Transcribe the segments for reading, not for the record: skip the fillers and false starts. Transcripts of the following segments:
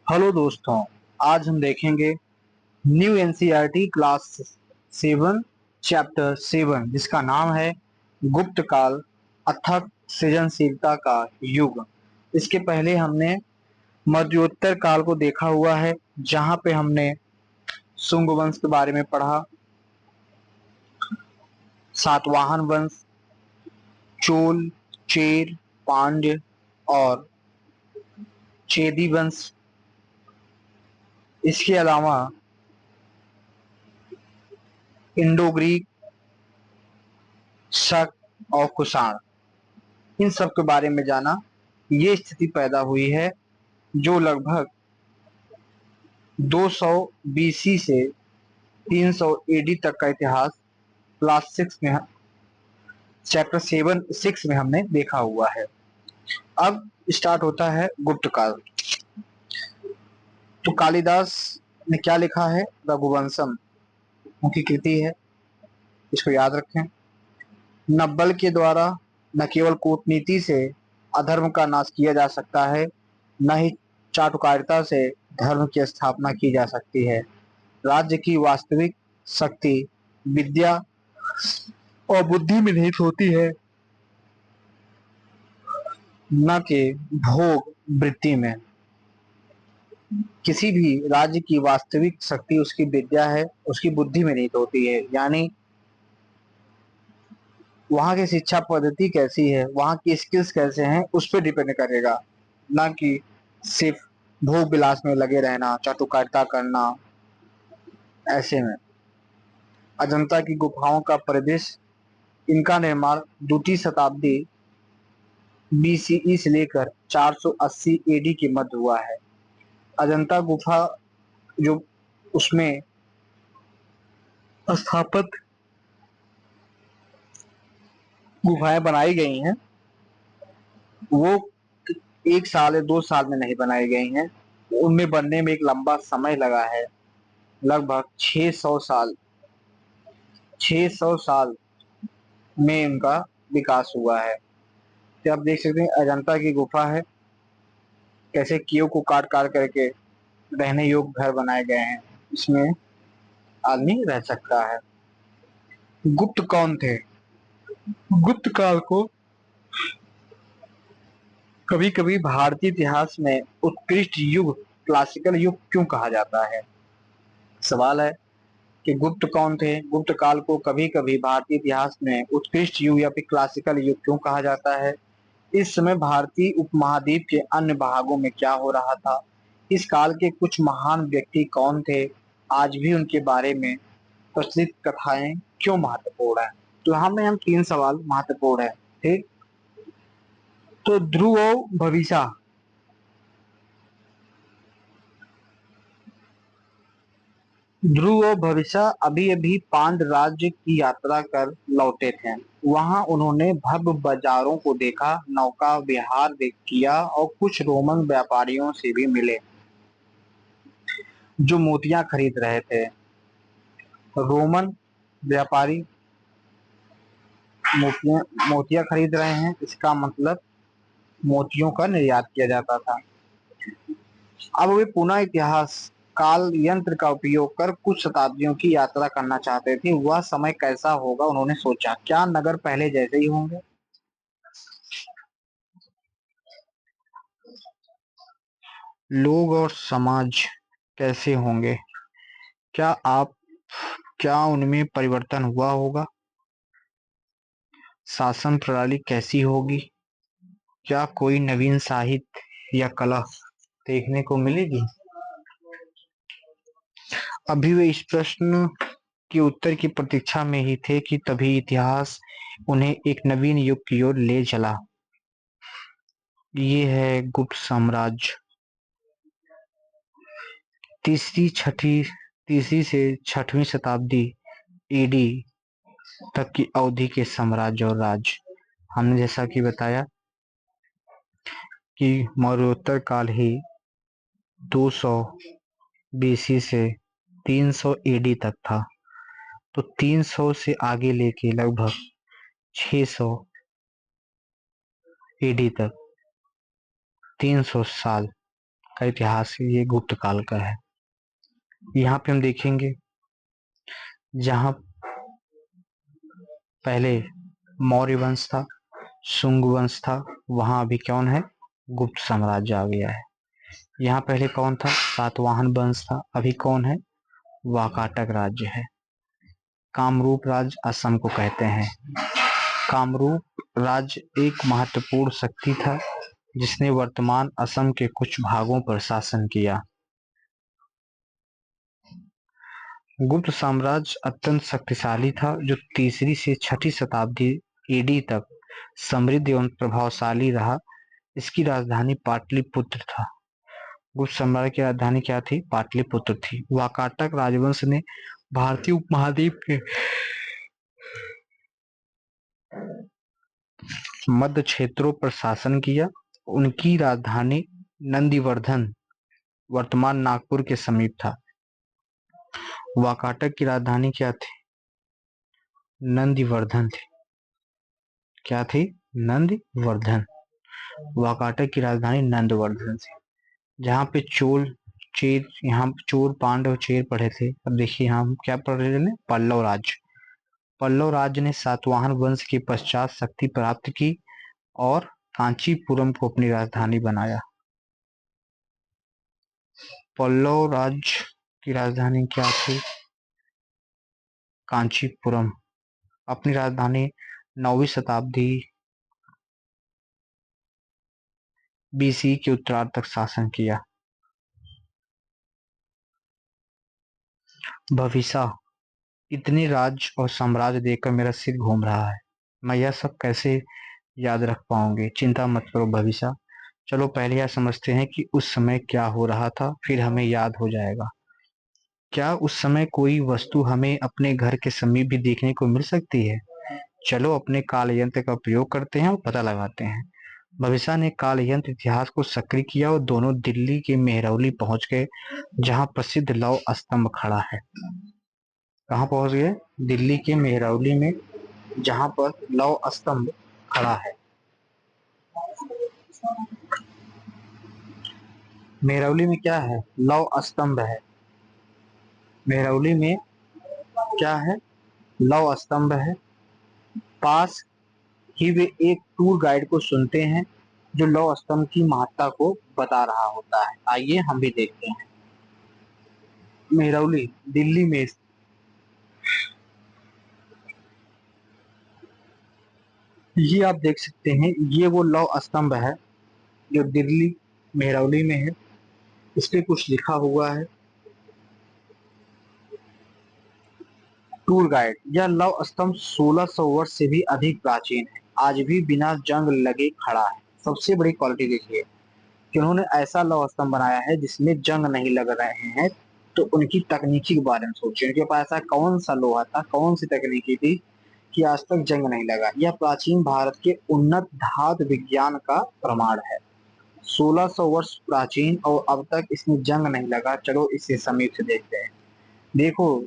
Hello दोस्तों, आज हम देखेंगे न्यू एनसीईआरटी क्लास 7 चैप्टर 7 जिसका नाम है गुप्त काल अथक सृजनशीलता का युग। इसके पहले हमने मध्योत्तर काल को देखा हुआ है, जहां पे हमने शुंग वंश के बारे में पढ़ा, सातवाहन वंश, चोल, चेर, पांड्य और चेदी वंश। इसके अलावा इंडो ग्रीक, शक और कुषाण, इन सब के बारे में जाना। ये स्थिति पैदा हुई है जो लगभग 200 बीसी से 300 एडी तक का इतिहास क्लास 6 में, चैप्टर 6 में हमने देखा हुआ है। अब स्टार्ट होता है गुप्त काल। तो कालिदास ने क्या लिखा है? रघुवंशम उनकी कृति है, इसको याद रखें। न बल के द्वारा, न केवल कूटनीति से अधर्म का नाश किया जा सकता है, न ही चाटुकारिता से धर्म की स्थापना की जा सकती है। राज्य की वास्तविक शक्ति विद्या और बुद्धि में निहित होती है, न कि भोग वृत्ति में। किसी भी राज्य की वास्तविक शक्ति उसकी विद्या है, उसकी बुद्धि में निहित होती है। यानी वहां की शिक्षा पद्धति कैसी है, वहां की स्किल्स कैसे हैं, उस पर डिपेंड करेगा, ना कि सिर्फ भोग विलास में लगे रहना, चाटुकारिता करना। ऐसे में अजंता की गुफाओं का परिदृश्य, इनका निर्माण द्वितीय शताब्दी बीसीई से लेकर 480 एडी के मध्य हुआ है। अजंता गुफा जो उसमें स्थापित गुफाएं बनाई गई हैं, वो 1 साल या 2 साल में नहीं बनाई गई हैं। उनमें बनने में एक लंबा समय लगा है, लगभग 600 साल। 600 साल में इनका विकास हुआ है। तो आप देख सकते हैं अजंता की गुफा है, कैसे कीओ को काट काट करके रहने योग्य घर बनाए गए हैं, इसमें आदमी रह सकता है। गुप्त कौन थे? गुप्त काल को कभी कभी भारतीय इतिहास में उत्कृष्ट युग, क्लासिकल युग क्यों कहा जाता है? सवाल है कि गुप्त कौन थे। गुप्त काल को कभी कभी भारतीय इतिहास में उत्कृष्ट युग या फिर क्लासिकल युग क्यों कहा जाता है? इस समय भारतीय उपमहाद्वीप के अन्य भागों में क्या हो रहा था? इस काल के कुछ महान व्यक्ति कौन थे? आज भी उनके बारे में प्रचलित कथाएं क्यों महत्वपूर्ण है? तो हम 3 सवाल महत्वपूर्ण है। ठीक, तो ध्रुव और भविष्य, ध्रुव और भविष्य अभी अभी पांड राज्य की यात्रा कर लौटे थे। वहां उन्होंने भव्य बाजारों को देखा, नौका विहार किया और कुछ रोमन व्यापारियों से भी मिले जो मोतियां खरीद रहे थे। रोमन व्यापारी मोतियां मोतियां खरीद रहे हैं, इसका मतलब मोतियों का निर्यात किया जाता था। अब वे पुनः इतिहास काल यंत्र का उपयोग कर कुछ शताब्दियों की यात्रा करना चाहते थे। वह समय कैसा होगा उन्होंने सोचा। क्या नगर पहले जैसे ही होंगे? लोग और समाज कैसे होंगे? क्या आप क्या उनमें परिवर्तन हुआ होगा? शासन प्रणाली कैसी होगी? क्या कोई नवीन साहित्य या कला देखने को मिलेगी? अभी वे इस प्रश्न के उत्तर की प्रतीक्षा में ही थे कि तभी इतिहास उन्हें एक नवीन युग की ओर ले चला। ये है गुप्त साम्राज्य। तीसरी से 6वीं शताब्दी एडी तक की अवधि के साम्राज्य और राज्य। हमने जैसा कि बताया कि मौर्योत्तर काल ही 200 बीसी से 300 एडी तक था। तो 300 से आगे लेके लगभग 600 एडी तक 300 साल का इतिहास है, ये गुप्त काल का है। यहाँ पे हम देखेंगे जहाँ पहले मौर्य वंश था, शुंग वंश था, वहां अभी कौन है, गुप्त साम्राज्य आ गया है। यहाँ पहले कौन था, सातवाहन वंश था, अभी कौन है, वाकाटक राज्य है। कामरूप राज्य असम को कहते हैं। कामरूप राज्य एक महत्वपूर्ण शक्ति था जिसने वर्तमान असम के कुछ भागों पर शासन किया। गुप्त साम्राज्य अत्यंत शक्तिशाली था जो तीसरी से छठी शताब्दी ईडी तक समृद्ध एवं प्रभावशाली रहा। इसकी राजधानी पाटलिपुत्र था। गुप्त साम्राज्य की राजधानी क्या थी, पाटलिपुत्र थी। वाकाटक राजवंश ने भारतीय उपमहाद्वीप के मध्य क्षेत्रों पर शासन किया। उनकी राजधानी नंदीवर्धन वर्तमान नागपुर के समीप था। वाकाटक की राजधानी क्या थी, नंदीवर्धन थी। क्या थी, नंदीवर्धन। वाकाटक की राजधानी नंदवर्धन थी। जहाँ पे चेर, यहाँ चोर पांडव चेर पढ़े थे। अब देखिए हम क्या पढ़ रहे थे, पल्लव राज्य। पल्लव राज्य ने सातवाहन वंश के पश्चात शक्ति प्राप्त की और कांचीपुरम को अपनी राजधानी बनाया। पल्लव राज्य की राजधानी क्या थी, कांचीपुरम। अपनी राजधानी 9वीं शताब्दी बीसी के उत्तरार्ध तक शासन किया। भविष्य, इतने राज्य और साम्राज्य देखकर मेरा सिर घूम रहा है। मैं यह सब कैसे याद रख पाऊंगी। चिंता मत करो भविष्य। चलो पहले यह समझते हैं कि उस समय क्या हो रहा था, फिर हमें याद हो जाएगा। क्या उस समय कोई वस्तु हमें अपने घर के समीप भी देखने को मिल सकती है। चलो अपने काल यंत्र का प्रयोग करते हैं और पता लगाते हैं। भविष्य ने काल यंत्र इतिहास को सक्रिय किया और दोनों दिल्ली के मेहरौली पहुंच गए जहां प्रसिद्ध लौह स्तंभ खड़ा है। कहाँ पहुंच गए, दिल्ली के मेहरौली में जहां पर लौह स्तंभ खड़ा है। मेहरौली में क्या है, लौह स्तंभ है। मेहरौली में क्या है, लौह स्तंभ है। पास ही वे एक टूर गाइड को सुनते हैं जो लौह स्तंभ की महत्ता को बता रहा होता है। आइए हम भी देखते हैं। मेहरौली दिल्ली में, ये आप देख सकते हैं, ये वो लौह स्तंभ है जो दिल्ली मेहरौली में है। इस पे कुछ लिखा हुआ है, टूर गाइड। यह लौह स्तंभ 1600 वर्ष से भी अधिक प्राचीन है, आज भी बिना जंग लगे खड़ा है। सबसे बड़ी क्वालिटी देखिए कि उन्होंने ऐसा लौह स्तंभ बनाया है जिसमें जंग नहीं लग रहे हैं। तो उनकी तकनीकी के बारे में सोचिए, उनके पास ऐसा कौन सा लोहा था, कौन सी तकनीकी थी कि आज तक जंग नहीं लगा। यह प्राचीन भारत के उन्नत धातु विज्ञान का प्रमाण है। 1600 वर्ष प्राचीन और अब तक इसमें जंग नहीं लगा। चलो इसे समीप से देखते हैं। देखो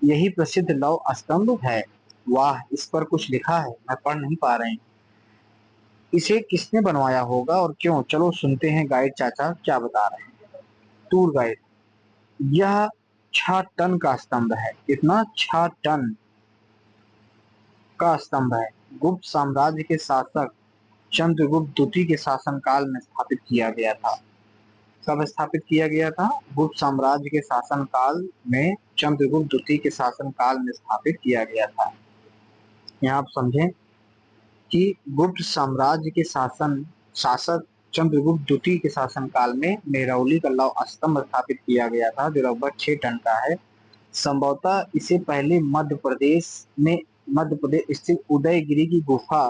यही प्रसिद्ध लौह स्तंभ है। वाह, इस पर कुछ लिखा है, मैं पढ़ नहीं पा रही। इसे किसने बनवाया होगा और क्यों, चलो सुनते हैं गाइड चाचा क्या बता रहे हैं। टूर गाइड, यह 6 टन का स्तंभ है। कितना, 6 टन का स्तंभ है। गुप्त साम्राज्य के शासक चंद्रगुप्त द्वितीय के शासन काल में स्थापित किया गया था। कब स्थापित किया गया था, गुप्त साम्राज्य के शासन काल में, चंद्रगुप्त द्वितीय के शासन काल में स्थापित किया गया था। यहाँ आप समझें कि गुप्त साम्राज्य के शासक चंद्रगुप्त द्वितीय के शासन काल में मेहरौली का लौह स्तंभ स्थापित किया गया था जो लगभग 6 टन का है। संभवतः इसे पहले मध्य प्रदेश स्थित उदयगिरी की गुफा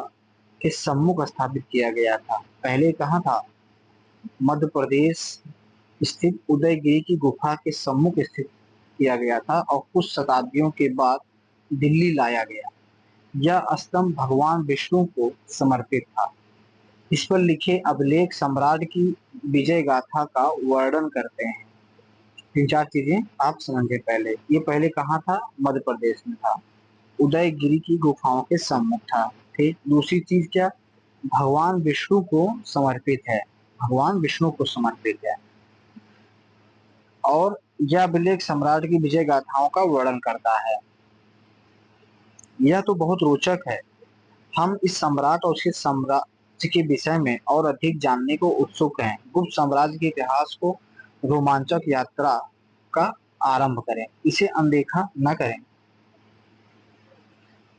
के सम्मुख स्थापित किया गया था। पहले कहाँ था, मध्य प्रदेश स्थित उदयगिरी की गुफा के सम्मुख स्थित किया गया था और कुछ शताब्दियों के बाद दिल्ली लाया गया। यह स्तंभ भगवान विष्णु को समर्पित था। इस पर लिखे अभिलेख सम्राट की विजय गाथा का वर्णन करते हैं। 3-4 चीजें आप समझे पहले। ये पहले कहाँ था, मध्य प्रदेश में था, उदयगिरी की गुफाओं के सम्मुख था। ठीक, दूसरी चीज क्या, भगवान विष्णु को समर्पित है। भगवान विष्णु को समर्पित है और यह अभिलेख सम्राट की विजय गाथाओं का वर्णन करता है। यह तो बहुत रोचक है। हम इस सम्राट और उसके साम्राज्य के विषय में और अधिक जानने को उत्सुक हैं। गुप्त साम्राज्य के इतिहास को रोमांचक यात्रा का आरंभ करें, इसे अनदेखा न करें।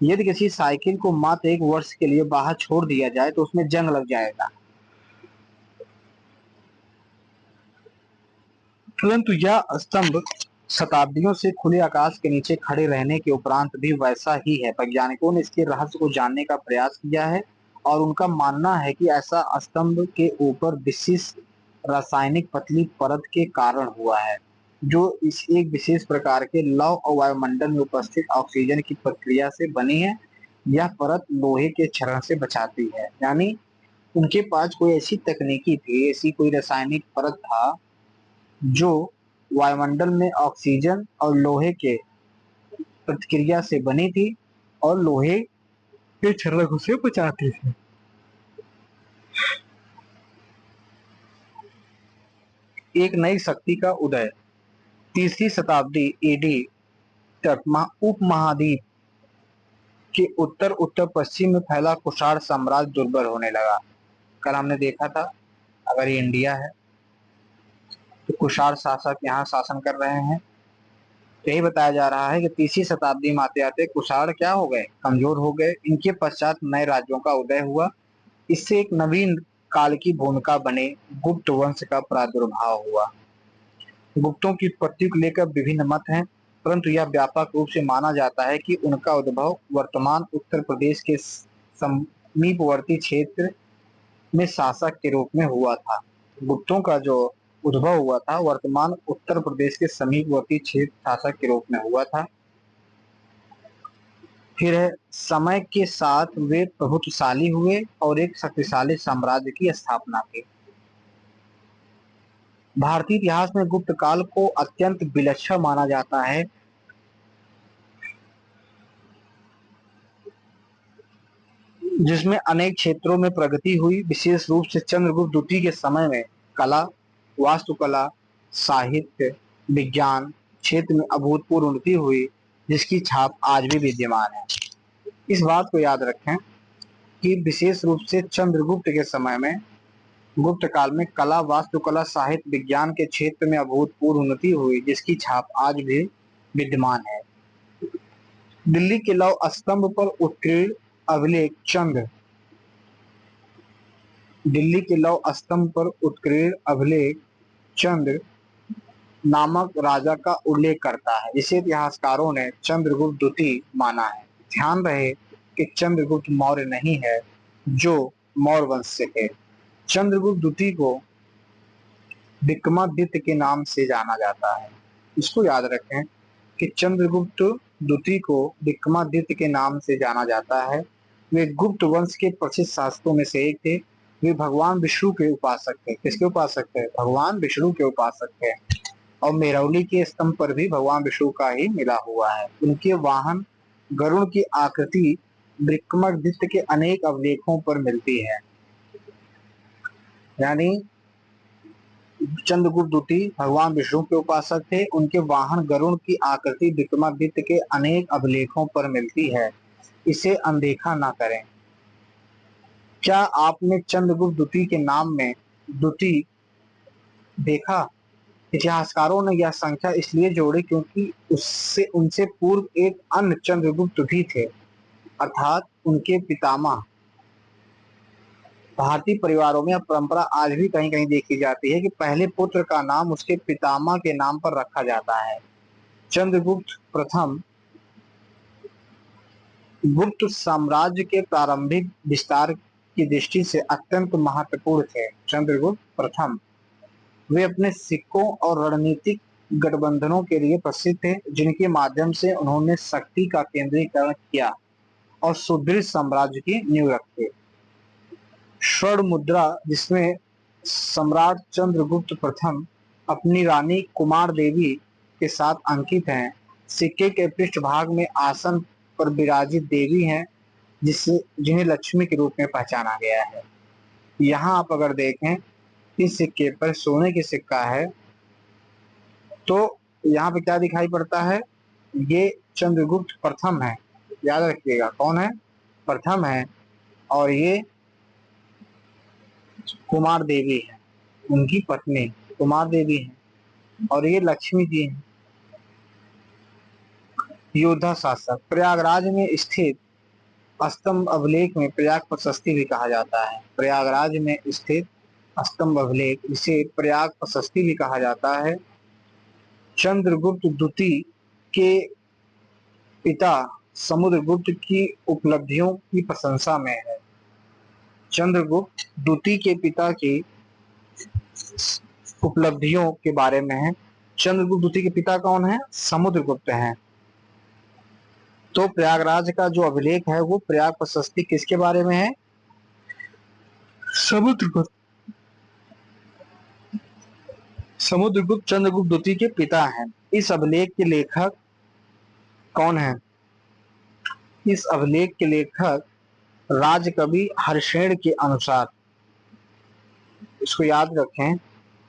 यदि किसी साइकिल को मात्र 1 वर्ष के लिए बाहर छोड़ दिया जाए तो उसमें जंग लग जाएगा, परंतु यह स्तंभ शताब्दियों से खुले आकाश के नीचे खड़े रहने के उपरांत भी वैसा ही है। वैज्ञानिकों ने इसके रहस्य को जानने का प्रयास किया है और उनका मानना है कि ऐसा स्तंभ के ऊपर विशिष्ट रासायनिक पतली परत के कारण हुआ है, जो इस एक विशेष प्रकार के लौह और वायुमंडल में उपस्थित ऑक्सीजन की प्रक्रिया से बनी है। यह परत लोहे के क्षरण से बचाती है। यानी उनके पास कोई ऐसी तकनीकी थी, ऐसी कोई रासायनिक परत था जो वायुमंडल में ऑक्सीजन और लोहे के प्रतिक्रिया से बनी थी और लोहे के क्षरण से बचाती थी। एक नई शक्ति का उदय। 3री शताब्दी एडी तक उपमहाद्वीप के उत्तर उत्तर पश्चिम में फैला कुषाण साम्राज्य दुर्बल होने लगा। कल हमने देखा था, अगर ये इंडिया है तो कुषाण शासक यहाँ शासन कर रहे हैं। तो यही बताया जा रहा है कि 3री शताब्दी में आते आते कुषाण क्या हो गए, कमजोर हो गए। इनके पश्चात नए राज्यों का उदय हुआ। इससे एक नवीन काल की भूमिका बने गुप्त वंश का प्रादुर्भाव हुआ। गुप्तों की उत्पत्ति को लेकर विभिन्न मत हैं, परंतु यह व्यापक रूप से माना जाता है कि उनका उद्भव वर्तमान उत्तर प्रदेश के समीपवर्ती क्षेत्र में शासक के रूप में हुआ था। गुप्तों का जो उद्भव हुआ था वर्तमान उत्तर प्रदेश के समीपवर्ती क्षेत्र शासक के रूप में हुआ था। फिर समय के साथ वे प्रभुत्वशाली हुए और एक शक्तिशाली साम्राज्य की स्थापना की। भारतीय इतिहास में गुप्त काल को अत्यंत विलक्षण माना जाता है। जिसमें अनेक क्षेत्रों में प्रगति हुई। विशेष रूप से चंद्रगुप्त द्वितीय के समय में कला, वास्तुकला, साहित्य, विज्ञान क्षेत्र में अभूतपूर्व उन्नति हुई, जिसकी छाप आज भी विद्यमान है। इस बात को याद रखें कि विशेष रूप से चंद्रगुप्त के समय में, गुप्त काल में कला, वास्तुकला, साहित्य, विज्ञान के क्षेत्र में अभूतपूर्व उन्नति हुई, जिसकी छाप आज भी विद्यमान है। दिल्ली के लौह स्तंभ पर उत्कीर्ण अभिलेख चंद्र दिल्ली के लौह स्तंभ पर उत्कीर्ण अभिलेख चंद्र नामक राजा का उल्लेख करता है, जिसे इतिहासकारों ने चंद्रगुप्त द्वितीय माना है। ध्यान रहे कि चंद्रगुप्त मौर्य नहीं है, जो मौर्य वंश से थे। चंद्रगुप्त द्वितीय को विक्रमादित्य के नाम से जाना जाता है। इसको याद रखें कि चंद्रगुप्त द्वितीय को विक्रमादित्य के नाम से जाना जाता है। वे गुप्त वंश के प्रसिद्ध शासकों में से एक थे। वे भगवान विष्णु के उपासक थे। किसके उपासक थे? भगवान विष्णु के उपासक थे। और मेरौली के स्तंभ पर भी भगवान विष्णु का ही मिला हुआ है। उनके वाहन गरुड़ की आकृति विक्रमादित्य के अनेक अभिलेखों पर मिलती है। यानी चंद्रगुप्त द्वितीय भगवान विष्णु के उपासक थे। उनके वाहन गरुड़ की आकृति विक्रमादित्य के अनेक अभिलेखों पर मिलती है, इसे अनदेखा ना करें। क्या आपने चंद्रगुप्त द्वितीय के नाम में द्वितीय देखा? इतिहासकारों ने यह संख्या इसलिए जोड़ी क्योंकि उससे उनसे पूर्व एक अन्य चंद्रगुप्त भी थे, अर्थात उनके पितामह। भारतीय परिवारों में यह परंपरा आज भी कहीं कहीं देखी जाती है कि पहले पुत्र का नाम उसके पितामह के नाम पर रखा जाता है। चंद्रगुप्त प्रथम गुप्त साम्राज्य के प्रारंभिक विस्तार की दृष्टि से अत्यंत महत्वपूर्ण थे। चंद्रगुप्त प्रथम वे अपने सिक्कों और रणनीतिक गठबंधनों के लिए प्रसिद्ध थे, जिनके माध्यम से उन्होंने शक्ति का केंद्रीकरण किया और सुदृढ़ साम्राज्य की नींव रखी। स्वर्ण मुद्रा जिसमें सम्राट चंद्रगुप्त प्रथम अपनी रानी कुमार देवी के साथ अंकित हैं। सिक्के के पृष्ठभाग में आसन पर विराजित देवी हैं, जिन्हें लक्ष्मी के रूप में पहचाना गया है। यहाँ आप अगर देखें इस सिक्के पर सोने की सिक्का है, तो यहाँ पे क्या दिखाई पड़ता है, ये चंद्रगुप्त प्रथम है, याद रखिएगा कौन है, प्रथम है, और ये कुमार देवी है, उनकी पत्नी कुमार देवी है, और ये लक्ष्मी जी हैं। योद्धा शासक, प्रयागराज में स्थित स्तंभ अभिलेख में प्रयाग प्रशस्ति भी कहा जाता है। प्रयागराज में स्थित स्तंभ अभिलेख, इसे प्रयाग प्रशस्ति भी कहा जाता है। चंद्रगुप्त द्वितीय के पिता समुद्रगुप्त की उपलब्धियों की प्रशंसा में है। चंद्रगुप्त द्वितीय के पिता की उपलब्धियों के बारे में है। चंद्रगुप्त द्वितीय के पिता कौन है, समुद्रगुप्त हैं। तो प्रयागराज का जो अभिलेख है वो प्रयाग प्रशस्ति किसके बारे में है, समुद्रगुप्त, समुद्रगुप्त चंद्रगुप्त द्वितीय के पिता हैं। इस अभिलेख के लेखक कौन है, इस अभिलेख के लेखक राजकवि हर्षेण के अनुसार, इसको याद रखें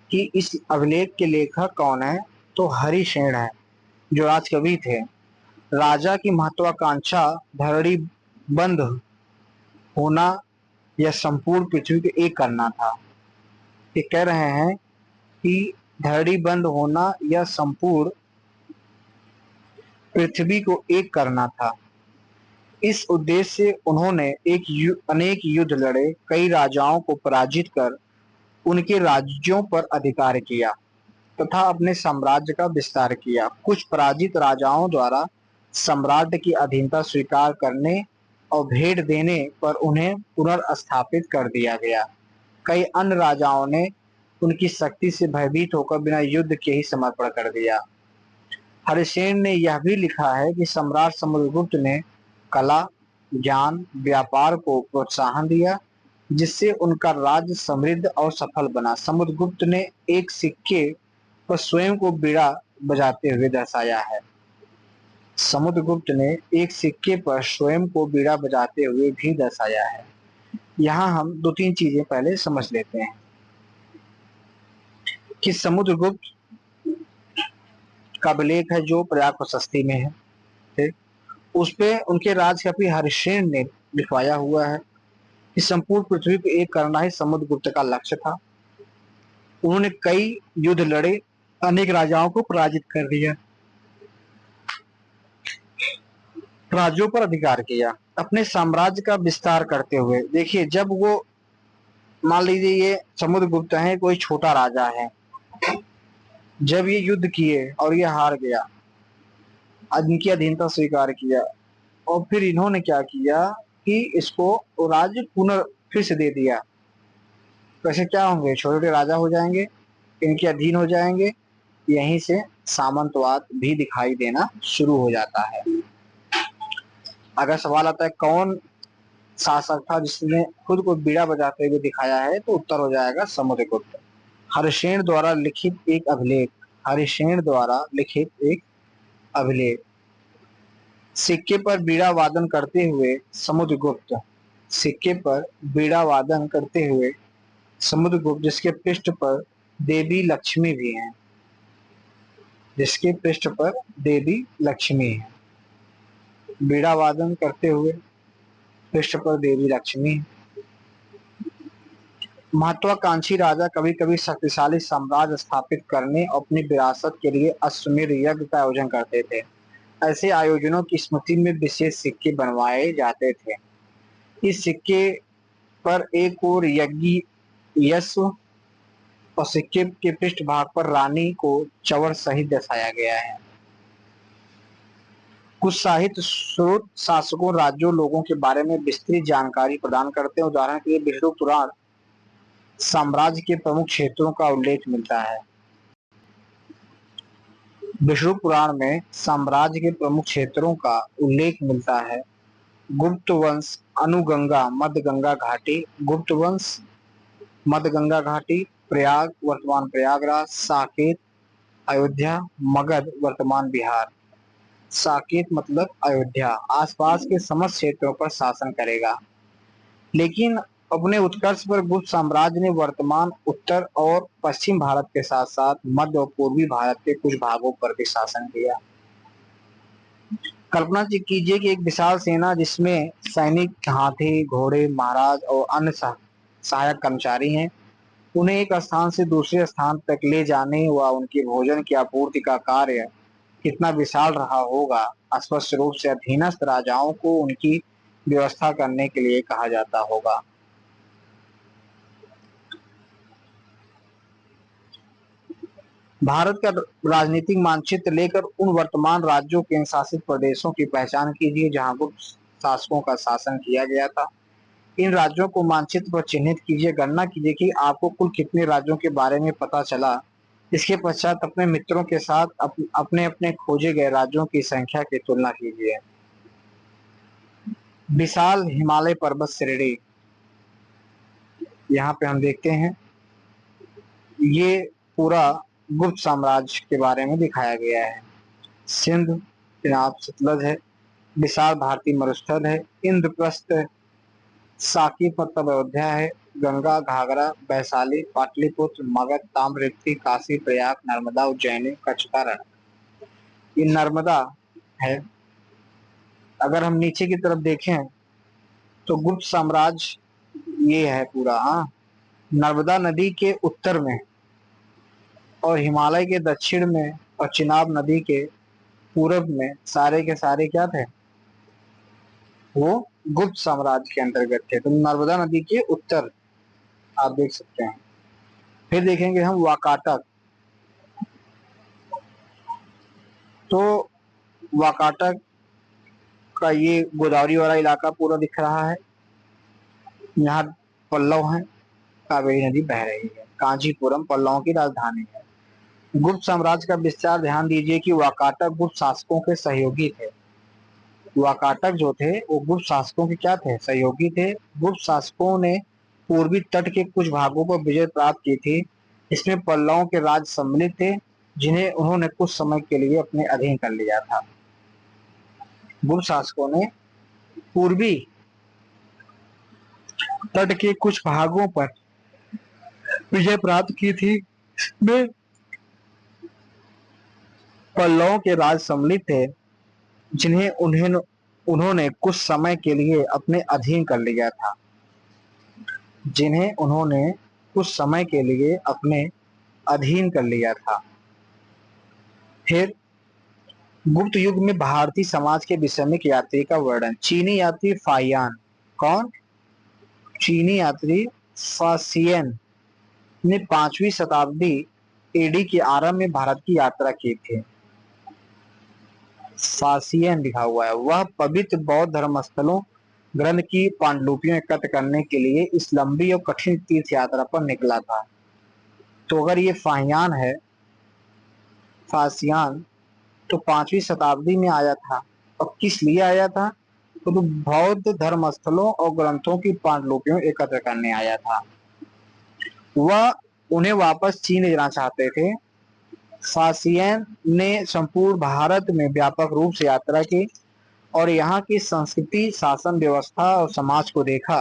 कि इस अभिलेख के लेखक कौन है, तो हरिशेण है, जो राजकवि थे। राजा की महत्वाकांक्षा धरणी बंद होना या संपूर्ण पृथ्वी को एक करना था। ये कह रहे हैं कि धरणी बंद होना या संपूर्ण पृथ्वी को एक करना था। इस उद्देश्य से उन्होंने अनेक युद्ध लड़े, कई राजाओं को पराजित कर उनके राज्यों पर अधिकार किया तथा अपने साम्राज्य का विस्तार किया। कुछ पराजित राजाओं द्वारा सम्राट की अधीनता स्वीकार करने और भेंट देने पर उन्हें पुनर्स्थापित कर दिया गया। कई अन्य राजाओं ने उनकी शक्ति से भयभीत होकर बिना युद्ध के ही समर्पण कर दिया। हरिसेन ने यह भी लिखा है कि सम्राट समुद्रगुप्त ने कला, ज्ञान, व्यापार को प्रोत्साहन दिया, जिससे उनका राज्य समृद्ध और सफल बना। समुद्रगुप्त ने एक सिक्के पर स्वयं को बीड़ा बजाते हुए दर्शाया है। समुद्रगुप्त ने एक सिक्के पर स्वयं को बीड़ा बजाते हुए भी दर्शाया है। यहाँ हम दो तीन चीजें पहले समझ लेते हैं कि समुद्रगुप्त का अभिलेख है जो प्रयाग प्रशस्ति में है, ठीक, उस पे उनके राजकवि हरिसेन ने लिखवाया हुआ है कि संपूर्ण पृथ्वी को एक करना ही समुद्रगुप्त का लक्ष्य था। उन्होंने कई युद्ध लड़े, अनेक राजाओं को पराजित कर दिया, राज्यों पर अधिकार किया, अपने साम्राज्य का विस्तार करते हुए। देखिए, जब वो मान लीजिए ये समुद्रगुप्त है, कोई छोटा राजा है, जब ये युद्ध किए और ये हार गया, इनकी अधीनता स्वीकार किया, और फिर इन्होंने क्या किया कि इसको राज्य फिर से दे दिया। वैसे क्या होंगे, छोटे छोटे राजा हो जाएंगे, इनके अधीन हो जाएंगे, यहीं से सामंतवाद भी दिखाई देना शुरू हो जाता है। अगर सवाल आता है कौन शासक था जिसने खुद को बीड़ा बजाते हुए दिखाया है, तो उत्तर हो जाएगा समुद्रगुप्त। हरिसेन द्वारा लिखित एक अभिलेख, हरिसेन द्वारा लिखित एक अभिलेख, सिक्के पर बीड़ा वादन करते हुए समुद्रगुप्त, सिक्के पर बीड़ा वादन करते हुए समुद्रगुप्त, जिसके पृष्ठ पर देवी लक्ष्मी भी हैं, जिसके पृष्ठ पर देवी लक्ष्मी है, बीड़ा वादन करते हुए पृष्ठ पर देवी लक्ष्मी। महत्वाकांक्षी राजा कभी कभी शक्तिशाली साम्राज्य स्थापित करने और अपनी विरासत के लिए अश्वमेध यज्ञ का आयोजन करते थे। ऐसे आयोजनों की स्मृति में विशेष सिक्के बनवाए जाते थे। इस सिक्के पर एक और यज्ञ यश्व और सिक्के के पृष्ठभाग पर रानी को चवर सहित दर्शाया गया है। कुछ साहित्य स्रोत शासकों, राज्यों, लोगों के बारे में विस्तृत जानकारी प्रदान करते हैं। उदाहरण के लिए विष्णु पुराण साम्राज्य के प्रमुख क्षेत्रों का उल्लेख मिलता है। विष्णु पुराण में साम्राज्य के प्रमुख क्षेत्रों का उल्लेख मिलता है। गुप्त वंश, अनुगंगा, मध्य गंगा घाटी, गुप्त वंश, मध्य गंगा घाटी, प्रयाग वर्तमान प्रयागराज, साकेत अयोध्या, मगध वर्तमान बिहार। साकेत मतलब अयोध्या, आसपास के समस्त क्षेत्रों पर शासन करेगा। लेकिन अपने उत्कर्ष पर गुप्त साम्राज्य ने वर्तमान उत्तर और पश्चिम भारत के साथ साथ मध्य और पूर्वी भारत के कुछ भागों पर भी शासन किया। कल्पना कीजिए कि एक विशाल सेना जिसमें सैनिक, हाथी, घोड़े, महाराज और अन्य सहायक कर्मचारी हैं, उन्हें एक स्थान से दूसरे स्थान तक ले जाने व उनके भोजन की आपूर्ति का कार्य कितना विशाल रहा होगा, स्पष्ट रूप से अधीनस्थ राजाओं को उनकी व्यवस्था करने के लिए कहा जाता होगा। भारत का राजनीतिक मानचित्र लेकर उन वर्तमान राज्यों के शासित प्रदेशों की पहचान कीजिए जहां गुप्त शासकों का शासन किया गया था। इन राज्यों को मानचित्र पर चिन्हित कीजिए, गणना कीजिए कि आपको कुल कितने राज्यों के बारे में पता चला। इसके पश्चात अपने मित्रों के साथ अपने अपने खोजे गए राज्यों की संख्या की तुलना कीजिए। विशाल हिमालय पर्वत श्रेणी यहाँ पे हम देखते हैं, ये पूरा गुप्त साम्राज्य के बारे में दिखाया गया है। सिंध, चिनाब, सतलज है, विशाल भारतीय मरुस्थल है, इंद्रप्रस्थ, साकी पत्तन, अयोध्या है, गंगा, घाघरा, वैशाली, पाटलिपुत्र, मगध, ताम्रलिप्ति, काशी, प्रयाग, नर्मदा, उज्जैनी, कच्छ का रण। ये नर्मदा है। अगर हम नीचे की तरफ देखें तो गुप्त साम्राज्य ये है पूरा। हाँ, नर्मदा नदी के उत्तर में और हिमालय के दक्षिण में और चिनाब नदी के पूरब में सारे के सारे क्या थे, वो गुप्त साम्राज्य के अंतर्गत थे। तो नर्मदा नदी के उत्तर आप देख सकते हैं। फिर देखेंगे हम वाकाटक। तो वाकाटक का ये गोदावरी वाला इलाका पूरा दिख रहा है। यहाँ पल्लव हैं, कावेरी नदी बह रही है। कांचीपुरम पल्लवों की राजधानी है। गुप्त साम्राज्य का विस्तार, ध्यान दीजिए कि वाकाटक गुप्त शासकों के सहयोगी थे। वाकाटक जो थे वो गुप्त शासकों के क्या थे, सहयोगी थे। गुप्त शासकों ने पूर्वी तट के कुछ भागों पर विजय प्राप्त की थी। इसमें पल्लवों के राज सम्मिलित थे जिन्हें उन्होंने कुछ समय के लिए अपने अधीन कर लिया था। गुप्त शासकों ने पूर्वी तट के कुछ भागों पर विजय प्राप्त की थी। में पल्लवों के राज सम्मिलित थे जिन्हें उन्होंने कुछ समय के लिए अपने अधीन कर लिया था। जिन्हें उन्होंने कुछ समय के लिए अपने अधीन कर लिया था। फिर गुप्त युग में भारतीय समाज के विषमिक यात्री का वर्णन। चीनी यात्री फाहियान, कौन? चीनी यात्री फासियन ने 5वीं शताब्दी एडी के आरंभ में भारत की यात्रा की थी। फासियन लिखा हुआ है। वह पवित्र बौद्ध धर्मस्थलों ग्रंथ की पांडुलिपियां एकत्र करने के लिए इस लंबी और कठिन तीर्थ यात्रा पर निकला था। तो अगर ये फाहियान है, फासियान, तो 5वीं शताब्दी में आया था। और किस लिए आया था? तो बौद्ध धर्मस्थलों और ग्रंथों की पांडुलिपियों एकत्र करने आया था। वह उन्हें वापस चीन ले जाना चाहते थे। फासियन ने संपूर्ण भारत में व्यापक रूप से यात्रा की और यहाँ की संस्कृति, शासन व्यवस्था और समाज को देखा।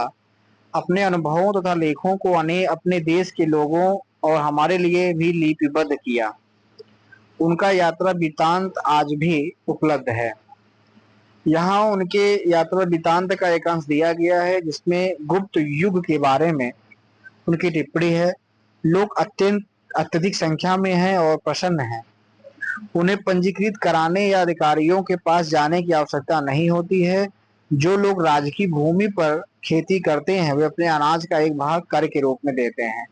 अपने अनुभवों तथा लेखों को अपने देश के लोगों और हमारे लिए भी लिपिबद्ध किया। उनका यात्रा वृत्तांत आज भी उपलब्ध है। यहाँ उनके यात्रा वृत्तांत का एक अंश दिया गया है जिसमें गुप्त युग के बारे में उनकी टिप्पणी है। लोग अत्यधिक संख्या में हैं और प्रसन्न हैं। उन्हें पंजीकृत कराने या अधिकारियों के पास जाने की आवश्यकता नहीं होती है। जो लोग राज्य की भूमि पर खेती करते हैं वे अपने अनाज का एक भाग कर के रूप में देते हैं।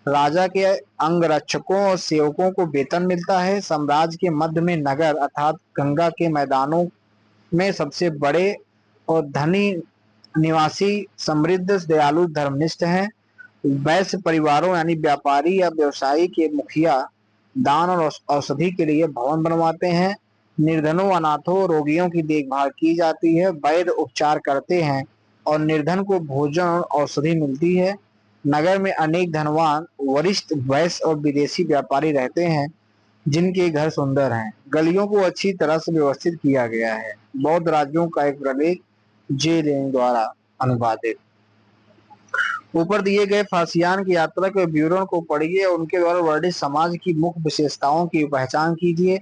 राजा के अंगरक्षकों और सेवकों को वेतन मिलता है। साम्राज्य के मध्य में नगर अर्थात गंगा के मैदानों में सबसे बड़े और धनी निवासी समृद्ध, दयालु, धर्मनिष्ठ हैं। वैश्य परिवारों यानी व्यापारी या व्यवसायी के मुखिया दान और औषधि के लिए भवन बनवाते हैं। निर्धनों, अनाथों, रोगियों की देखभाल की जाती है। वैद्य उपचार करते हैं और निर्धन को भोजन और औषधि मिलती है। नगर में अनेक धनवान, वरिष्ठ वैश्य और विदेशी व्यापारी रहते हैं जिनके घर सुंदर हैं। गलियों को अच्छी तरह से व्यवस्थित किया गया है। बौद्ध राज्यों का एक प्रलेख जे लेन द्वारा अनुवादित। ऊपर दिए गए फासियान की यात्रा के विवरण को पढ़िए और उनके द्वारा वर्णित समाज की मुख्य विशेषताओं की पहचान कीजिए।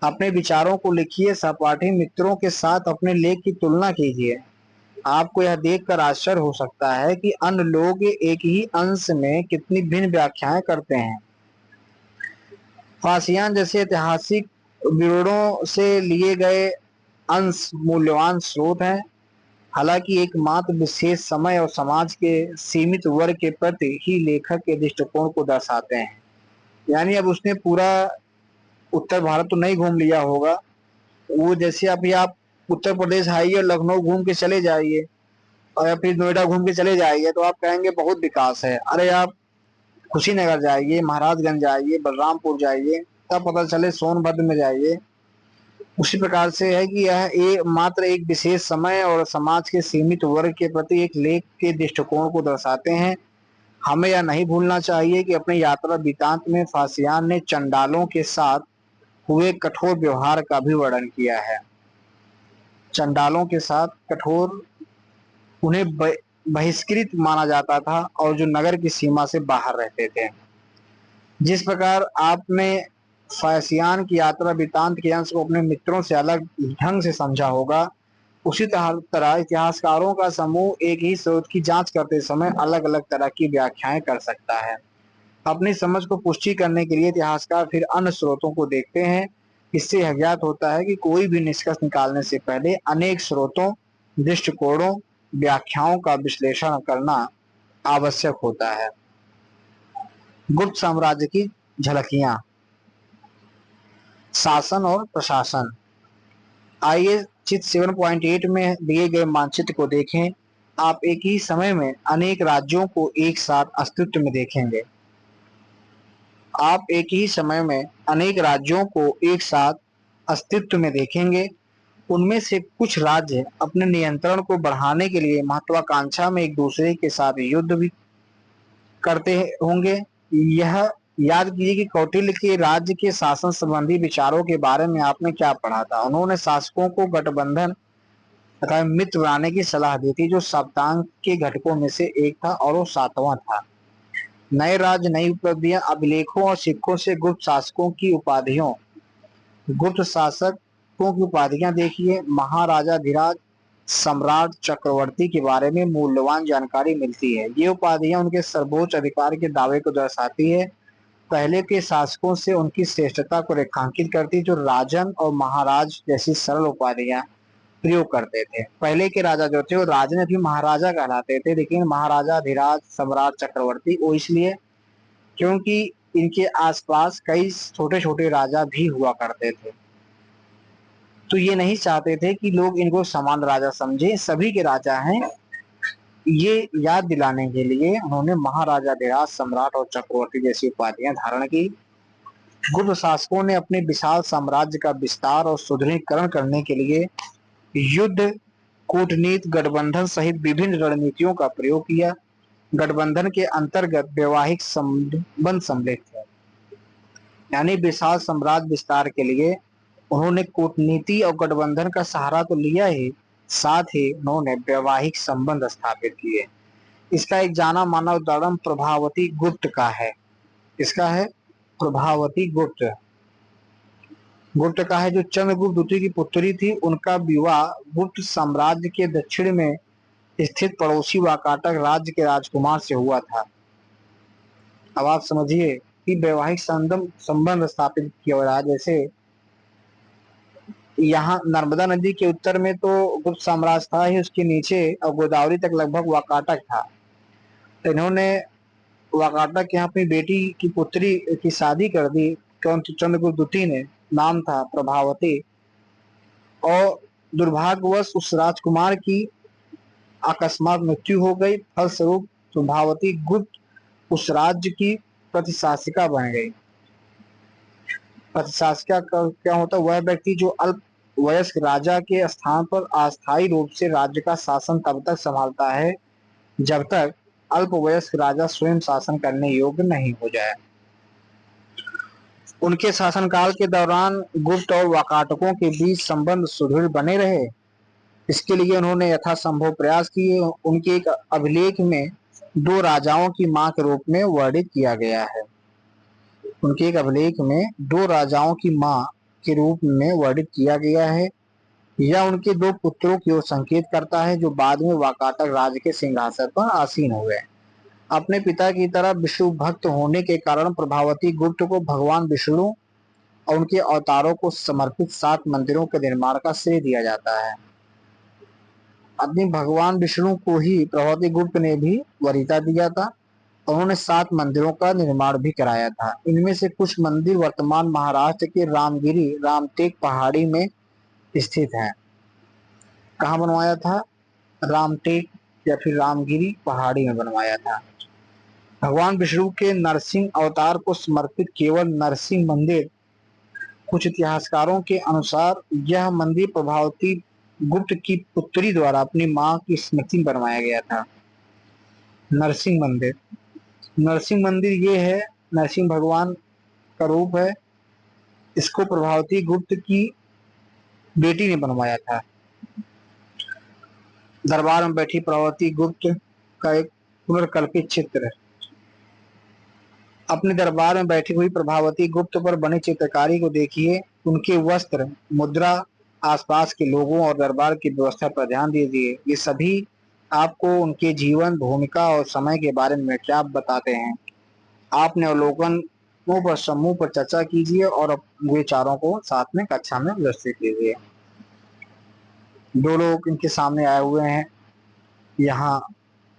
अपने विचारों को लिखिए, सहपाठी मित्रों के साथ अपने लेख की तुलना कीजिए। आपको यह देखकर आश्चर्य हो सकता है कि अन्य लोग एक ही अंश में कितनी भिन्न व्याख्याएं करते हैं। फासियान जैसे ऐतिहासिक विवरणों से लिए गए अंश मूल्यवान स्रोत हैं, हालांकि एकमात्र विशेष समय और समाज के सीमित वर्ग के प्रति ही लेखक के दृष्टिकोण को दर्शाते हैं। यानी अब उसने पूरा उत्तर भारत तो नहीं घूम लिया होगा। वो जैसे अभी आप उत्तर प्रदेश आइए, लखनऊ घूम के चले जाइए और या फिर नोएडा घूम के चले जाइए तो आप कहेंगे बहुत विकास है। अरे आप कुशीनगर जाइए, महाराजगंज जाइए, बलरामपुर जाइए, तब पता चले सोनभद्र में जाइए। उसी प्रकार से है कि यह मात्र एक विशेष समय और समाज के सीमित वर्ग के प्रति एक लेख के दृष्टिकोण को दर्शाते हैं। हमें यह नहीं भूलना चाहिए कि अपनी यात्रा वृतांत में फासियान ने चंडालों के साथ हुए कठोर व्यवहार का भी वर्णन किया है। चंडालों के साथ कठोर, उन्हें बहिष्कृत माना जाता था और जो नगर की सीमा से बाहर रहते थे। जिस प्रकार आपने फासियान की यात्रा वृतांत के अंश को अपने मित्रों से अलग ढंग से समझा होगा, उसी तरह इतिहासकारों का समूह एक ही स्रोत की जांच करते समय अलग अलग तरह की व्याख्याएं कर सकता है। अपनी समझ को पुष्टि करने के लिए इतिहासकार फिर अन्य स्रोतों को देखते हैं। इससे यह ज्ञात होता है कि कोई भी निष्कर्ष निकालने से पहले अनेक स्रोतों, दृष्टिकोणों, व्याख्याओं का विश्लेषण करना आवश्यक होता है। गुप्त साम्राज्य की झलकियां, शासन और प्रशासन। आइए चित्र 7.8 में दिए गए मानचित्र को देखें। आप एक ही समय में अनेक राज्यों को एक साथ अस्तित्व में देखेंगे। आप एक ही समय में अनेक राज्यों को एक साथ अस्तित्व में देखेंगे। उनमें से कुछ राज्य अपने नियंत्रण को बढ़ाने के लिए महत्वाकांक्षा में एक दूसरे के साथ युद्ध भी करते होंगे। यह याद कीजिए कि कौटिल्य के राज्य के शासन संबंधी विचारों के बारे में आपने क्या पढ़ा था। उन्होंने शासकों को गठबंधन तथा मित्र बनाने की सलाह दी थी, जो सप्तांग के घटकों में से एक था और वो सातवां था। नए राज्य, नई उपलब्धियां, अभिलेखों और सिक्कों से गुप्त शासकों की उपाधियों, गुप्त शासकों की उपाधियां देखिए। महाराजाधिराज, सम्राट, चक्रवर्ती के बारे में मूल्यवान जानकारी मिलती है। ये उपाधियां उनके सर्वोच्च अधिकार के दावे को दर्शाती है। पहले के शासकों से उनकी श्रेष्ठता को रेखांकित करती, जो राजन और महाराज जैसी सरल उपाधियां प्रयोग करते थे। पहले के राजा जो थे वो राजन भी महाराजा कहलाते थे, लेकिन महाराजा धीराज, सम्राट, चक्रवर्ती वो इसलिए क्योंकि इनके आसपास कई छोटे छोटे राजा भी हुआ करते थे। तो ये नहीं चाहते थे कि लोग इनको समान राजा समझे, सभी के राजा हैं। ये याद दिलाने के लिए उन्होंने महाराजा धीराज, सम्राट और चक्रवर्ती जैसी उपाधियां धारण की। गुप्त शासकों ने अपने विशाल साम्राज्य का विस्तार और सुदृढ़ीकरण करने के लिए युद्ध, कूटनीति, गठबंधन सहित विभिन्न रणनीतियों का प्रयोग किया। गठबंधन के अंतर्गत वैवाहिक संबंध सम्मिलित थे। यानी विशाल साम्राज्य विस्तार के लिए उन्होंने कूटनीति और गठबंधन का सहारा तो लिया ही, साथ ही उन्होंने वैवाहिक संबंध स्थापित किए। इसका एक जाना माना उदाहरण प्रभावती गुप्त का है। इसका है प्रभावती गुप्त। गुप्त का है, जो चंद्रगुप्त द्वितीय की पुत्री थी। उनका विवाह गुप्त साम्राज्य के दक्षिण में स्थित पड़ोसी वाकाटक राज्य के राजकुमार से हुआ था। अब आप समझिए कि वैवाहिक संबंध स्थापित किया हो रहा है। जैसे यहाँ नर्मदा नदी के उत्तर में तो गुप्त साम्राज्य था ही, उसके नीचे और गोदावरी तक लगभग वाकाटक था। तो इन्होंने वाकाटक के यहाँ अपनी बेटी की पुत्री की शादी कर दी। चंद्रगुप्त द्वितीय ने, नाम था प्रभावती, और दुर्भाग्यवश उस राजकुमार की अकस्मात मृत्यु हो गई। फलस्वरूप प्रभावती गुप्त उस राज्य की प्रतिशासिका बन गई। प्रतिशासिका क्या होता है? वह व्यक्ति जो अल्प वयस्क राजा के स्थान पर अस्थायी रूप से राज्य का शासन तब तक संभालता है जब तक अल्प वयस्क राजा स्वयं शासन करने योग्य नहीं हो जाए। उनके शासनकाल के दौरान गुप्त और वाकाटकों के बीच संबंध सुदृढ़ बने रहे। इसके लिए उन्होंने यथासंभव प्रयास किए। उनके एक अभिलेख में दो राजाओं की मां के रूप में वर्णित किया गया है। उनके एक अभिलेख में दो राजाओं की मां के रूप में वर्णित किया गया है। यह उनके दो पुत्रों की ओर संकेत करता है जो बाद में वाकाटक राज के सिंहासन पर आसीन हुए। अपने पिता की तरह विष्णु भक्त होने के कारण प्रभावती गुप्त को भगवान विष्णु और उनके अवतारों को समर्पित 7 मंदिरों के निर्माण का श्रेय दिया जाता है। अपनी भगवान विष्णु को ही प्रभावती गुप्त ने भी वरीयता दिया था। उन्होंने 7 मंदिरों का निर्माण भी कराया था। इनमें से कुछ मंदिर वर्तमान महाराष्ट्र के रामगिरी रामटेक पहाड़ी में स्थित हैं। कहाँ बनवाया था? रामटेक या फिर रामगिरी पहाड़ी में बनवाया था। भगवान विष्णु के नरसिंह अवतार को समर्पित केवल नरसिंह मंदिर, कुछ इतिहासकारों के अनुसार यह मंदिर प्रभावती गुप्त की पुत्री द्वारा अपनी मां की स्मृति में बनवाया गया था। नरसिंह मंदिर, नरसिंह मंदिर ये है, नरसिंह भगवान का रूप है। इसको प्रभावती गुप्त की बेटी ने बनवाया था। दरबार में बैठी प्रभावती गुप्त का एक पुनर्कल्पित चित्र। अपने दरबार में बैठी हुई प्रभावती गुप्त पर बनी चित्रकारी को देखिए। उनके वस्त्र, मुद्रा, आसपास के लोगों और दरबार की व्यवस्था पर ध्यान दीजिए। ये सभी आपको उनके जीवन, भूमिका और समय के बारे में क्या बताते हैं? आपने अवलोकनों पर समूह पर चर्चा कीजिए और विचारों को साथ में कक्षा में व्यवस्थित कीजिए। 2 लोग इनके सामने आए हुए हैं। यहाँ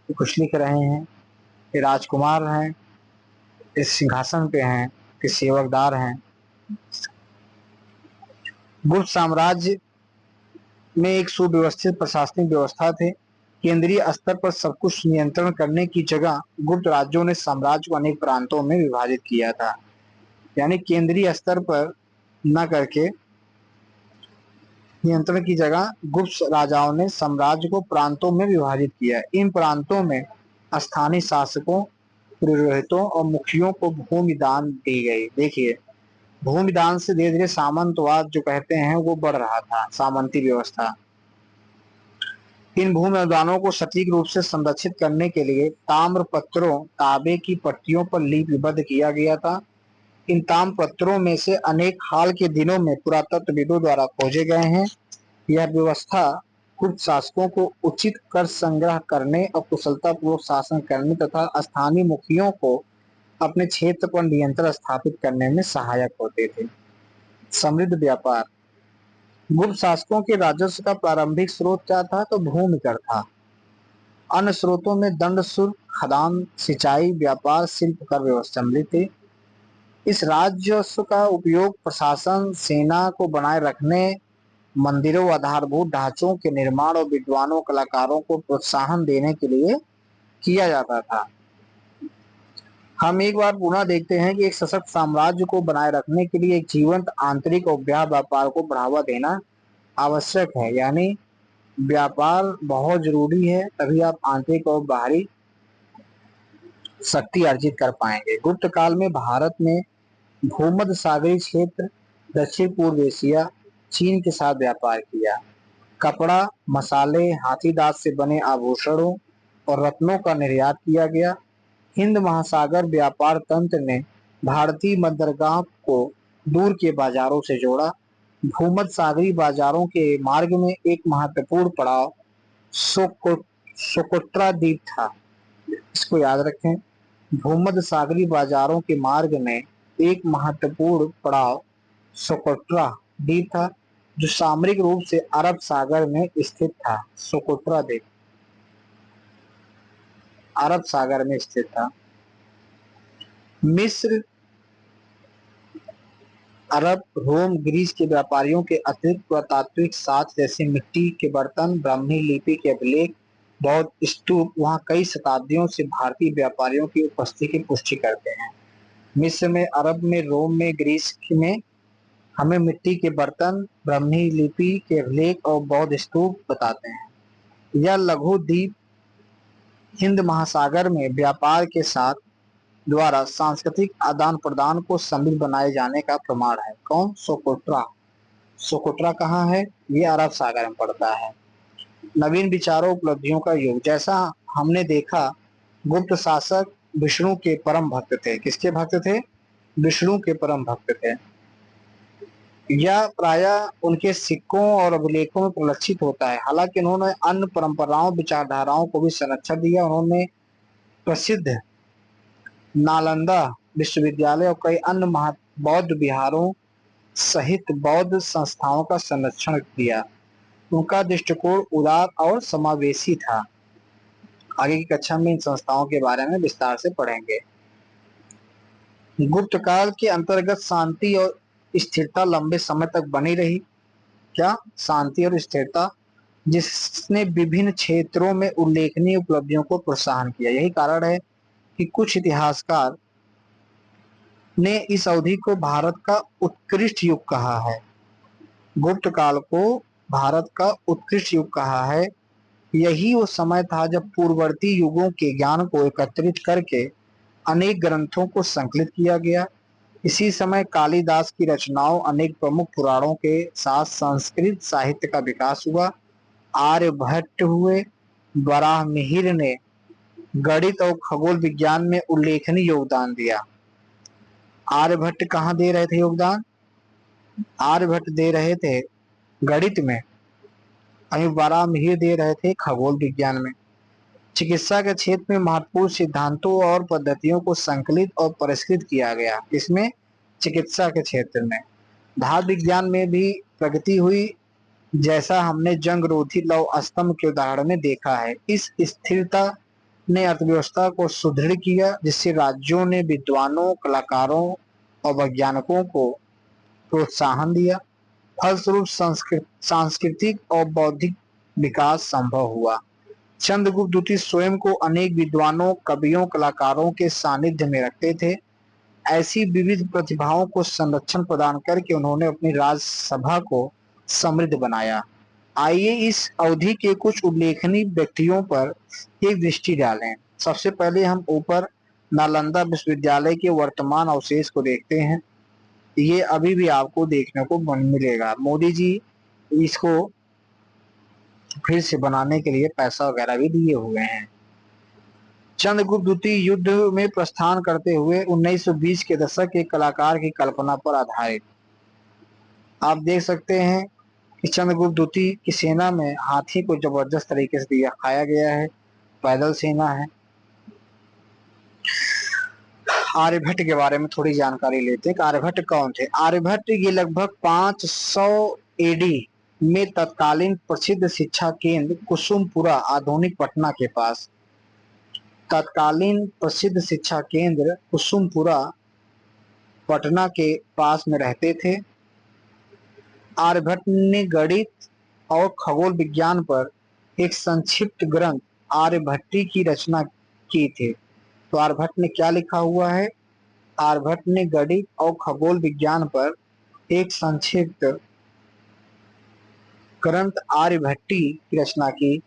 कुछ लिख रहे हैं। ये राजकुमार हैं, इस सिंहासन पे हैं, कि सेवकदार हैं। गुप्त साम्राज्य में एक सुव्यवस्थित प्रशासनिक व्यवस्था थे। केंद्रीय स्तर पर सब कुछ नियंत्रण करने की जगह गुप्त राज्यों ने साम्राज्य को अनेक प्रांतों में विभाजित किया था। यानी केंद्रीय स्तर पर न करके नियंत्रण की जगह गुप्त राजाओं ने साम्राज्य को प्रांतों में विभाजित किया। इन प्रांतों में स्थानीय शासकों, पुरोहितों और मुखियों को भूमि दान दी गई। देखिए, भूमि दान से धीरे धीरे सामंतवाद जो कहते हैं वो बढ़ रहा था, सामंती व्यवस्था। इन भूमि अनुदानों को सटीक रूप से संरक्षित करने के लिए ताम्र पत्रों, तांबे की पट्टियों पर लिपिबद्ध किया गया था। इन ताम्र पत्रों में से अनेक हाल के दिनों में पुरातत्वविदों द्वारा खोजे गए हैं। यह व्यवस्था गुप्त शासकों को उचित कर संग्रह करने और कुशलतापूर्वक शासन करने तथा स्थानीय मुखियों को अपने क्षेत्र पर नियंत्रण स्थापित करने में सहायक होते थे। समृद्ध व्यापार। गुप्त शासकों के राजस्व का प्रारंभिक स्रोत क्या था? तो भूमि कर था। अन्य स्रोतों में दंड शुल्क, खदान, सिंचाई, व्यापार, शिल्प कर व्यवस्था सम्मिलित थे। इस राजस्व का उपयोग प्रशासन, सेना को बनाए रखने, मंदिरों, आधारभूत ढांचों के निर्माण और विद्वानों, कलाकारों को प्रोत्साहन देने के लिए किया जाता था। हम एक बार पुनः देखते हैं कि एक सशक्त साम्राज्य को बनाए रखने के लिए एक जीवंत आंतरिक और बाह्य व्यापार को बढ़ावा देना आवश्यक है। यानी व्यापार बहुत जरूरी है, तभी आप आंतरिक और बाहरी शक्ति अर्जित कर पाएंगे। गुप्त काल में भारत में भूमध्य सागरीय क्षेत्र, दक्षिण पूर्व एशिया, चीन के साथ व्यापार किया। कपड़ा, मसाले, हाथी दांत से बने आभूषणों और रत्नों का निर्यात किया गया। हिंद महासागर व्यापार तंत्र ने भारतीय बंदरगाह को दूर के बाजारों से जोड़ा। भूमध्य सागरीय बाजारों के मार्ग में एक महत्वपूर्ण पड़ाव सोकोट्रा द्वीप था। इसको याद रखें। भूमध्य सागरीय बाजारों के मार्ग में एक महत्वपूर्ण पड़ाव सोकोट्रा द्वीप था, जो सामरिक रूप से अरब सागर में स्थित था। सोकोट्रा द्वीप अरब सागर में स्थित था। मिस्र, अरब, रोम, ग्रीस के व्यापारियों के अतिरिक्त पुरातात्विक साक्ष्य जैसे मिट्टी के बर्तन, ब्राह्मी लिपि के अभिलेख, बौद्ध स्तूप वहां कई शताब्दियों से भारतीय व्यापारियों की उपस्थिति की पुष्टि करते हैं। मिस्र में, अरब में, रोम में, ग्रीस में हमें मिट्टी के बर्तन, ब्राह्मी लिपि के अभिलेख और बौद्ध स्तूप बताते हैं। यह लघु द्वीप हिंद महासागर में व्यापार के साथ द्वारा सांस्कृतिक आदान प्रदान को समृद्ध बनाए जाने का प्रमाण है। कौन? सोकोट्रा। सोकोट्रा कहाँ है? ये अरब सागर में पड़ता है। नवीन विचारों, उपलब्धियों का युग। जैसा हमने देखा गुप्त शासक विष्णु के परम भक्त थे। किसके भक्त थे? विष्णु के परम भक्त थे। यह प्रायः उनके सिक्कों और अभिलेखों में प्रलक्षित होता है। हालांकि उन्होंने अन्य परंपराओं विचारधाराओं को भी संरक्षण दिया। उन्होंने प्रसिद्ध नालंदा विश्वविद्यालय और कई अन्य बौद्ध विहारों सहित बौद्ध संस्थाओं का संरक्षण किया। उनका दृष्टिकोण उदार और समावेशी था। आगे की कक्षा में इन संस्थाओं के बारे में विस्तार से पढ़ेंगे। गुप्त काल के अंतर्गत शांति और स्थिरता लंबे समय तक बनी रही। क्या? शांति और स्थिरता, जिसने विभिन्न क्षेत्रों में उल्लेखनीय उपलब्धियों को प्रोत्साहन किया। यही कारण है कि कुछ इतिहासकार ने इस अवधि को भारत का उत्कृष्ट युग कहा है। गुप्त काल को भारत का उत्कृष्ट युग कहा है। यही वो समय था जब पूर्ववर्ती युगों के ज्ञान को एकत्रित करके अनेक ग्रंथों को संकलित किया गया। इसी समय कालिदास की रचनाओं, अनेक प्रमुख पुराणों के साथ संस्कृत साहित्य का विकास हुआ। आर्यभट्ट हुए, वराहमिहिर ने गणित और खगोल विज्ञान में उल्लेखनीय योगदान दिया। आर्यभट्ट कहाँ दे रहे थे योगदान? आर्यभट्ट दे रहे थे गणित में, वहीं वराहमिहिर दे रहे थे खगोल विज्ञान में। चिकित्सा के क्षेत्र में महत्वपूर्ण सिद्धांतों और पद्धतियों को संकलित और परिष्कृत किया गया। इसमें चिकित्सा के क्षेत्र में धातु विज्ञान में भी प्रगति हुई, जैसा हमने जंगरोधी लौह स्तंभ के उदाहरण में देखा है। इस स्थिरता ने अर्थव्यवस्था को सुदृढ़ किया, जिससे राज्यों ने विद्वानों, कलाकारों और वैज्ञानिकों को प्रोत्साहन दिया। फलस्वरूप सांस्कृतिक और बौद्धिक विकास संभव हुआ। चंद्रगुप्त द्वितीय स्वयं को अनेक विद्वानों, कवियों, कलाकारों के सानिध्य में रखते थे। ऐसी विविध प्रतिभाओं को संरक्षण प्रदान करके उन्होंने अपनी राजसभा को समृद्ध बनाया। आइए इस अवधि के कुछ उल्लेखनीय व्यक्तियों पर एक दृष्टि डालें। सबसे पहले हम ऊपर नालंदा विश्वविद्यालय के वर्तमान अवशेष को देखते हैं। ये अभी भी आपको देखने को मिलेगा। मोदी जी इसको फिर से बनाने के लिए पैसा वगैरह भी दिए हुए हैं। चंद्रगुप्त द्वितीय युद्ध में प्रस्थान करते हुए 1920 के दशक के कलाकार की कल्पना पर आधारित। आप देख सकते हैं कि चंद्रगुप्त द्वितीय की सेना में हाथी को जबरदस्त तरीके से दिखाया गया है। पैदल सेना है। आर्यभट्ट के बारे में थोड़ी जानकारी लेते हैं कि आर्यभट्ट कौन थे। आर्यभट्ट ये लगभग 500 एडी में तत्कालीन प्रसिद्ध शिक्षा केंद्र कुसुमपुरा, आधुनिक पटना के पास, तत्कालीन प्रसिद्ध शिक्षा केंद्र कुसुमपुरा पटना के पास में रहते थे। आर्यभट्ट ने गणित और खगोल विज्ञान पर एक संक्षिप्त ग्रंथ आर्यभट्टी की रचना की थी। तो आर्यभट्ट ने क्या लिखा हुआ है? आर्यभट्ट ने गणित और खगोल विज्ञान पर एक संक्षिप्त ग्रंथ आर्यभट्टी की रचना की।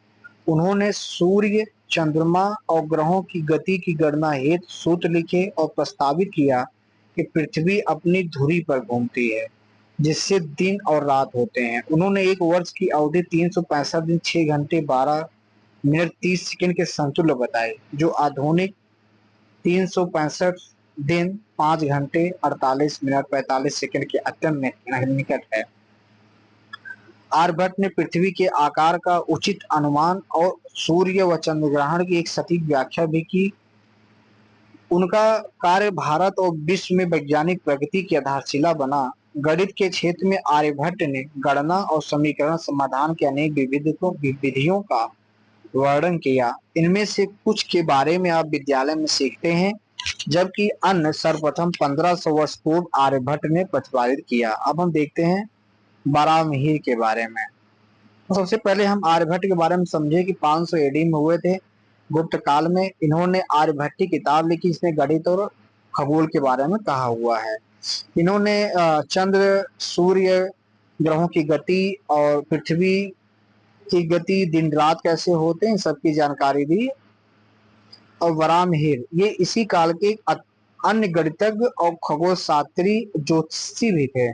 उन्होंने सूर्य, चंद्रमा और ग्रहों की गति की गणना हेतु सूत्र लिखे और प्रस्तावित किया कि पृथ्वी अपनी धुरी पर घूमती है, जिससे दिन और रात होते हैं। उन्होंने एक वर्ष की अवधि 365 दिन 6 घंटे 12 मिनट 30 सेकंड के समतुल्य बताए, जो आधुनिक 365 दिन 5 घंटे 48 मिनट 45 सेकंड के अत्यंत निकट है। आर्यभट्ट ने पृथ्वी के आकार का उचित अनुमान और सूर्य व चंद्र ग्रहण की एक सटीक व्याख्या भी की। उनका कार्य भारत और विश्व में वैज्ञानिक प्रगति की आधारशिला बना। गणित के क्षेत्र में आर्यभट्ट ने गणना और समीकरण समाधान के अनेक विधियों का वर्णन किया। इनमें से कुछ के बारे में आप विद्यालय में सीखते हैं, जबकि अन्य सर्वप्रथम 1500 वर्ष पूर्व आर्यभट्ट ने प्रतिपादित किया। अब हम देखते हैं वराहमिहिर के बारे में। तो सबसे पहले हम आर्यभट्ट के बारे में समझे कि 500 एडी में हुए थे, गुप्त काल में। इन्होंने आर्यभट्टी किताब लिखी, इसमें गणित और खगोल के बारे में कहा हुआ है। इन्होंने चंद्र, सूर्य, ग्रहों की गति और पृथ्वी की गति, दिन रात कैसे होते हैं, सबकी जानकारी दी। और वराहमिहिर ये इसी काल के अन्य गणितज्ञ और खगोल शास्त्री ज्योतिषी भी थे।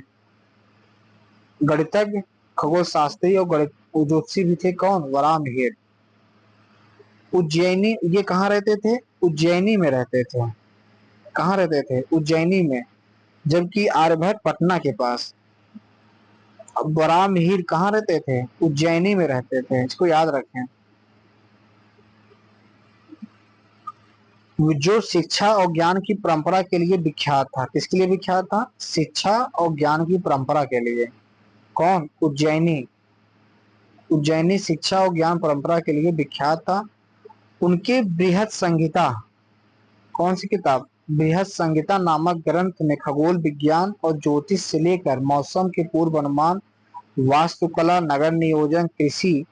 गणितज्ञ, खगोल शास्त्री और ज्योतिषी भी थे। कौन? वराहमिहिर। उज्जैनी, ये कहाँ रहते थे? उज्जैनी में रहते थे। कहाँ रहते थे? उज्जैनी में। जबकि आर्यभट्ट पटना के पास। अब बराहमिहिर कहाँ रहते थे? उज्जैनी में रहते थे। इसको याद रखें। जो शिक्षा और ज्ञान की परंपरा के लिए विख्यात था। किसके लिए विख्यात था? शिक्षा और ज्ञान की परंपरा के लिए। कौन? उज्जैनी। उज्जैनी शिक्षा और ज्ञान परंपरा के लिए विख्यात था। उनके बृहद संहिता, कौन सी किताब? बृहद संहिता नामक ग्रंथ में खगोल विज्ञान और ज्योतिष से लेकर मौसम के पूर्वानुमान, वास्तुकला, नगर नियोजन, कृषि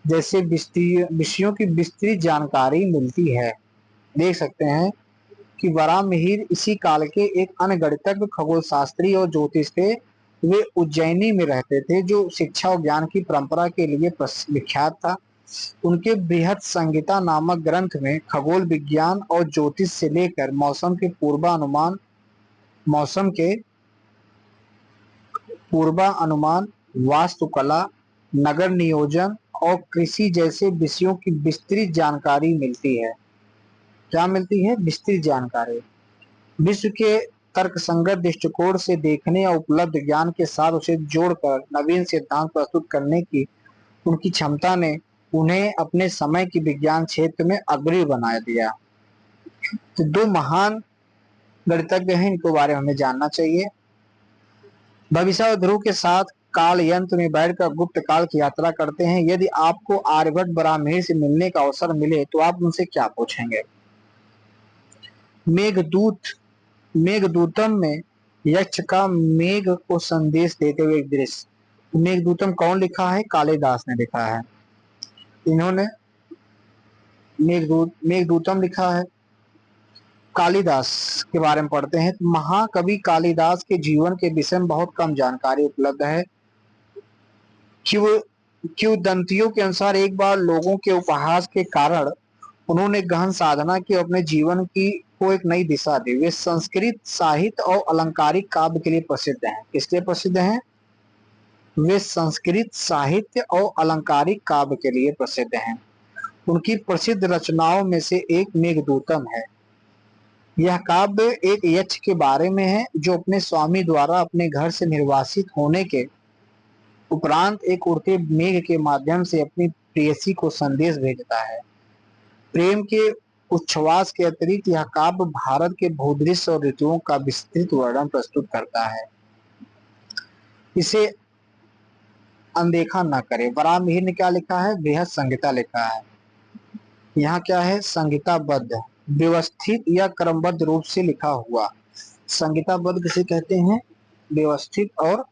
जैसे विषयों की विस्तृत जानकारी मिलती है। देख सकते हैं कि वराहमिहिर इसी काल के एक अन्य गणितज्ञ, खगोल शास्त्री और ज्योतिष थे। वे उज्जैनी में रहते थे, जो शिक्षा और ज्ञान की परंपरा के लिए विख्यात था। उनके बृहद संहिता नामक ग्रंथ में खगोल विज्ञान और ज्योतिष से लेकर मौसम के पूर्वानुमान, वास्तुकला, नगर नियोजन और कृषि जैसे विषयों की विस्तृत जानकारी मिलती है। क्या मिलती है? विस्तृत जानकारी। विश्व के तर्कसंगत दृष्टिकोण से देखने और उपलब्ध ज्ञान के साथ उसे जोड़कर नवीन सिद्धांत प्रस्तुत करने की उनकी क्षमता ने उन्हें अपने समय की विज्ञान क्षेत्र में अग्रणी बना दिया। तो दो महान गणितज्ञ हैं, इनको बारे में हमें जानना चाहिए। भविष्य और ध्रुव के साथ काल यंत्र में बैठकर गुप्त काल की यात्रा करते हैं। यदि आपको आर्यभट्ट बराहमिहिर से मिलने का अवसर मिले तो आप उनसे क्या पूछेंगे? मेघदूतम में यक्ष का मेघ को संदेश देते हुए एक दृश्य। मेघदूतम कौन लिखा है? कालिदास ने लिखा है। इन्होंने मेघदूतम लिखा है। कालिदास के बारे में पढ़ते हैं। महाकवि कालिदास के जीवन के विषय में बहुत कम जानकारी उपलब्ध है। किंवदंतियों के अनुसार एक बार लोगों के उपहास के कारण उन्होंने गहन साधना की, अपने जीवन की को एक नई दिशा दी। वे संस्कृत साहित्य और अलंकारिक काव्य के लिए प्रसिद्ध हैं। किसके प्रसिद्ध हैं? वे संस्कृत साहित्य और अलंकारिक काव्य के लिए प्रसिद्ध हैं। उनकी प्रसिद्ध रचनाओं में से एक मेघदूतम है। यह काव्य एक यक्ष के बारे में है, जो अपने स्वामी द्वारा अपने घर से निर्वासित होने के उपरांत एक उड़ते मेघ के माध्यम से अपनी प्रेयसी को संदेश भेजता है। प्रेम के उच्छ्वास के अतिरिक्त यह काव्य भारत के भूदृश्य और ऋतुओं का विस्तृत वर्णन प्रस्तुत करता है। इसे अनदेखा न करें। वराहमिहिर ने क्या लिखा है? बृहद संहिता लिखा है। यहाँ क्या है? संहिताबद्ध, व्यवस्थित या क्रमबद्ध रूप से लिखा हुआ। संहिताबद्ध किसे कहते हैं? व्यवस्थित और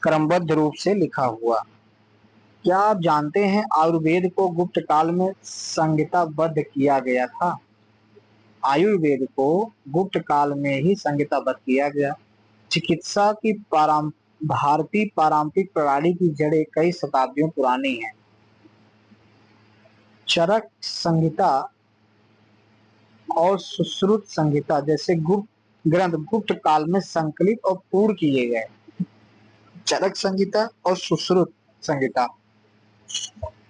क्रमबद्ध रूप से लिखा हुआ। क्या आप जानते हैं आयुर्वेद को गुप्त काल में संहिताबद्ध किया गया था? आयुर्वेद को गुप्त काल में ही संहिताबद्ध किया गया। चिकित्सा की भारतीय पारंपरिक प्रणाली की जड़ें कई शताब्दियों पुरानी हैं। चरक संहिता और सुश्रुत संहिता जैसे गुप्त ग्रंथ गुप्त काल में संकलित और पूर्ण किए गए। चरक संहिता और सुश्रुत संहिता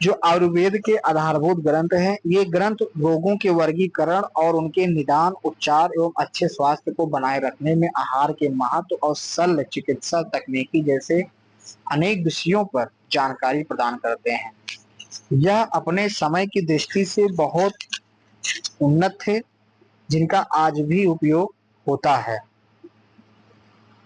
जो आयुर्वेद के आधारभूत ग्रंथ हैं, ये ग्रंथ रोगों के वर्गीकरण और उनके निदान, उपचार एवं अच्छे स्वास्थ्य को बनाए रखने में आहार के महत्व और शल्य चिकित्सा तकनीकी जैसे अनेक विषयों पर जानकारी प्रदान करते हैं। यह अपने समय की दृष्टि से बहुत उन्नत थे, जिनका आज भी उपयोग होता है।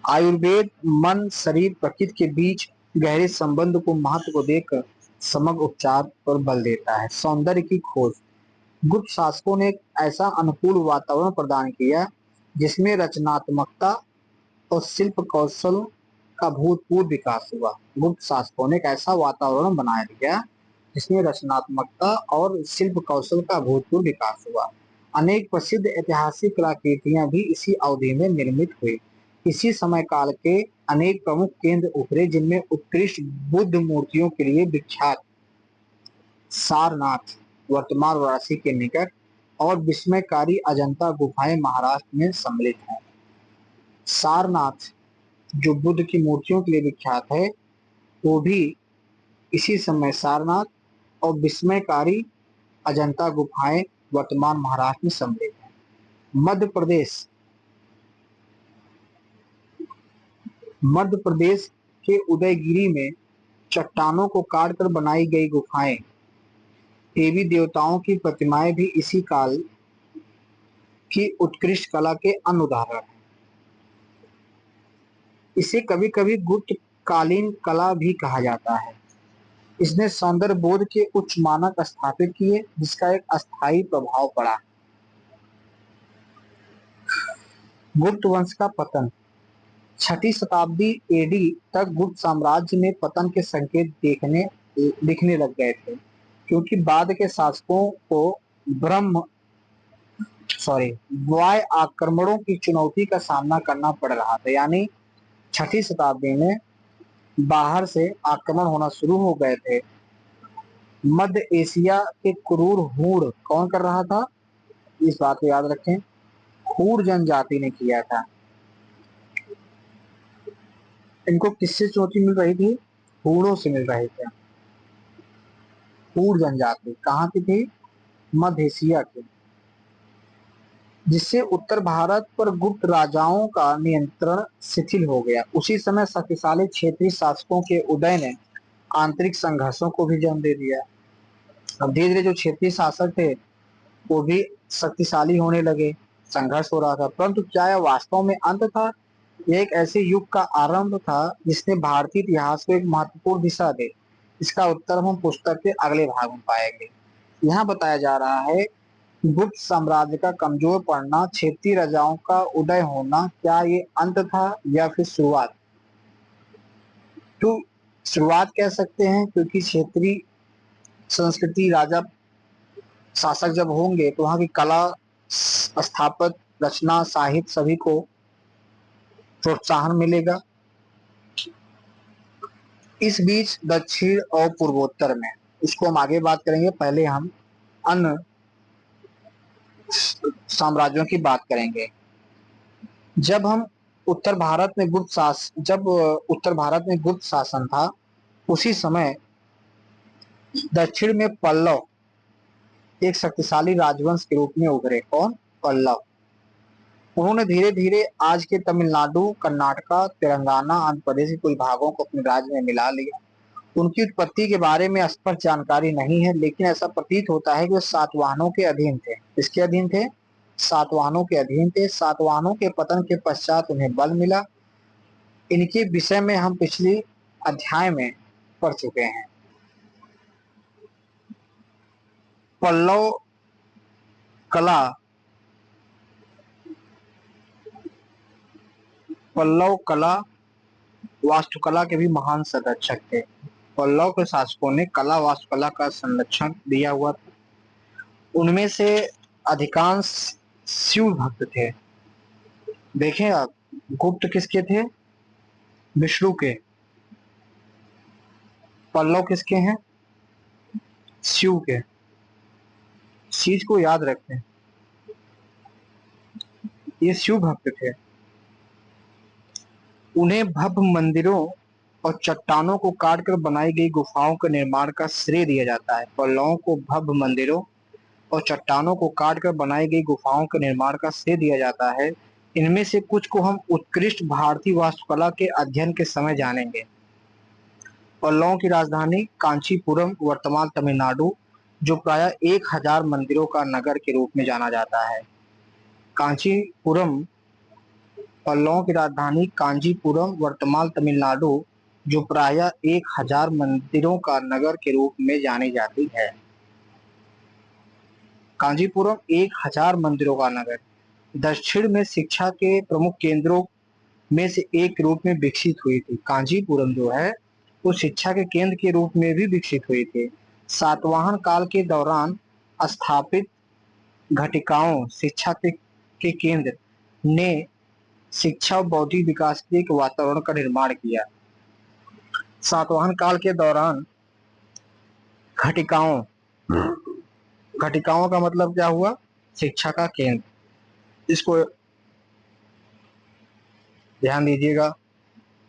आयुर्वेद मन, शरीर, प्रकृति के बीच गहरे संबंध को महत्व को देकर समग्र उपचार पर बल देता है। सौंदर्य की खोज। गुप्त शासकों ने एक ऐसा अनुकूल वातावरण प्रदान किया जिसमें रचनात्मकता और शिल्प कौशल का भूतपूर्व विकास हुआ। गुप्त शासकों ने एक ऐसा वातावरण बनाया दिया जिसमें रचनात्मकता और शिल्प कौशल का भूतपूर्व विकास हुआ। अनेक प्रसिद्ध ऐतिहासिक कलाकृतियां भी इसी अवधि में निर्मित हुई। इसी समय काल के अनेक प्रमुख केंद्र उभरे, जिनमें उत्कृष्ट बुद्ध मूर्तियों के लिए विख्यात सारनाथ वर्तमान वाराणसी के निकट और विस्मयकारी अजंता गुफाएं महाराष्ट्र में सम्मिलित हैं। सारनाथ जो बुद्ध की मूर्तियों के लिए विख्यात है, वो भी इसी समय सारनाथ और विस्मयकारी अजंता गुफाएं वर्तमान महाराष्ट्र में सम्मिलित है। मध्य प्रदेश के उदयगिरी में चट्टानों को काटकर बनाई गई गुफाएं, देवी देवताओं की प्रतिमाएं भी इसी काल की उत्कृष्ट कला के अन्य उदाहरण हैं। इसे कभी कभी गुप्तकालीन कला भी कहा जाता है। इसने सौंदर्य बोध के उच्च मानक स्थापित किए, जिसका एक अस्थायी प्रभाव पड़ा। गुप्त वंश का पतन। 6ठी शताब्दी एडी तक गुप्त साम्राज्य में पतन के संकेत दिखने लग गए थे, क्योंकि बाद के शासकों को वाय आक्रमणों की चुनौती का सामना करना पड़ रहा था। यानी 6ठी शताब्दी में बाहर से आक्रमण होना शुरू हो गए थे। मध्य एशिया के क्रूर हूण कौन कर रहा था? इस बात को याद रखें, हूण जनजाति ने किया था। इनको किससे चोटी मिल रही थी? हूणों से मिल रहे थे। हूण जनजाति कहाँ की थी? मध्य एशिया की, जिससे उत्तर भारत पर गुप्त राजाओं का नियंत्रण शिथिल हो गया। उसी समय शक्तिशाली क्षेत्रीय शासकों के उदय ने आंतरिक संघर्षों को भी जन्म दे दिया। अब धीरे धीरे जो क्षेत्रीय शासक थे वो भी शक्तिशाली होने लगे, संघर्ष हो रहा था। परंतु क्या यह वास्तव में अंत था? यह एक ऐसे युग का आरंभ था जिसने भारतीय इतिहास को एक महत्वपूर्ण दिशा दी। इसका उत्तर हम पुस्तक के अगले भाग में पाएंगे। यहाँ बताया जा रहा है गुप्त साम्राज्य का कमजोर पड़ना, क्षेत्रीय राजाओं का उदय होना, क्या ये अंत था या फिर शुरुआत? तो शुरुआत कह सकते हैं, क्योंकि क्षेत्रीय संस्कृति, राजा शासक जब होंगे तो वहां की कला, स्थापत्य, रचना, साहित्य सभी को प्रोत्साहन मिलेगा। इस बीच दक्षिण और पूर्वोत्तर में, इसको हम आगे बात करेंगे, पहले हम अन्य साम्राज्यों की बात करेंगे। जब उत्तर भारत में गुप्त शासन था, उसी समय दक्षिण में पल्लव एक शक्तिशाली राजवंश के रूप में उभरे। कौन? पल्लव। उन्होंने धीरे धीरे आज के तमिलनाडु, कर्नाटका, तेलंगाना, आंध्र प्रदेश के कुछ भागों को अपने राज्य में मिला लिया। उनकी उत्पत्ति के बारे में स्पष्ट जानकारी नहीं है, लेकिन ऐसा प्रतीत होता है कि वे सातवाहनों के अधीन थे। किसके अधीन थे? सातवाहनों के अधीन थे। सातवाहनों के पतन के पश्चात उन्हें बल मिला। इनके विषय में हम पिछले अध्याय में पढ़ चुके हैं। पल्लव कला वास्तुकला के भी महान संरक्षक थे। पल्लव के शासकों ने कला वास्तुकला का संरक्षण दिया हुआ था। उनमें से अधिकांश शिव भक्त थे। देखें आप, गुप्त किसके थे? विष्णु के। पल्लव किसके हैं? शिव के। चीज को याद रखें, ये शिव भक्त थे। उन्हें भव्य मंदिरों और चट्टानों को काटकर बनाई गई गुफाओं के निर्माण का श्रेय दिया जाता है। पल्लवों को भव्य मंदिरों और चट्टानों को काटकर बनाई गई गुफाओं के निर्माण का श्रेय दिया जाता है। इनमें से कुछ को हम उत्कृष्ट भारतीय वास्तुकला के अध्ययन के समय जानेंगे। पल्लवों की राजधानी कांचीपुरम, वर्तमान तमिलनाडु, जो प्रायः 1000 मंदिरों का नगर के रूप में जाना जाता है। कांचीपुरम, पल्लवों की राजधानी कांचीपुरम, वर्तमान तमिलनाडु, जो प्रायः 1000 मंदिरों का नगर के रूप में जानी जाती है। कांचीपुरम 1000 मंदिरों का नगर दक्षिण में शिक्षा के प्रमुख केंद्रों में से एक के रूप में विकसित हुई थी। कांचीपुरम जो है वो शिक्षा के केंद्र के रूप में भी विकसित हुई थी। सातवाहन काल के दौरान स्थापित घटिकाओं शिक्षा के केंद्र ने शिक्षा और बौद्धिक विकास के एक वातावरण का निर्माण किया। सातवाहन काल के दौरान घटिकाओं का मतलब क्या हुआ? शिक्षा का केंद्र। इसको ध्यान दीजिएगा।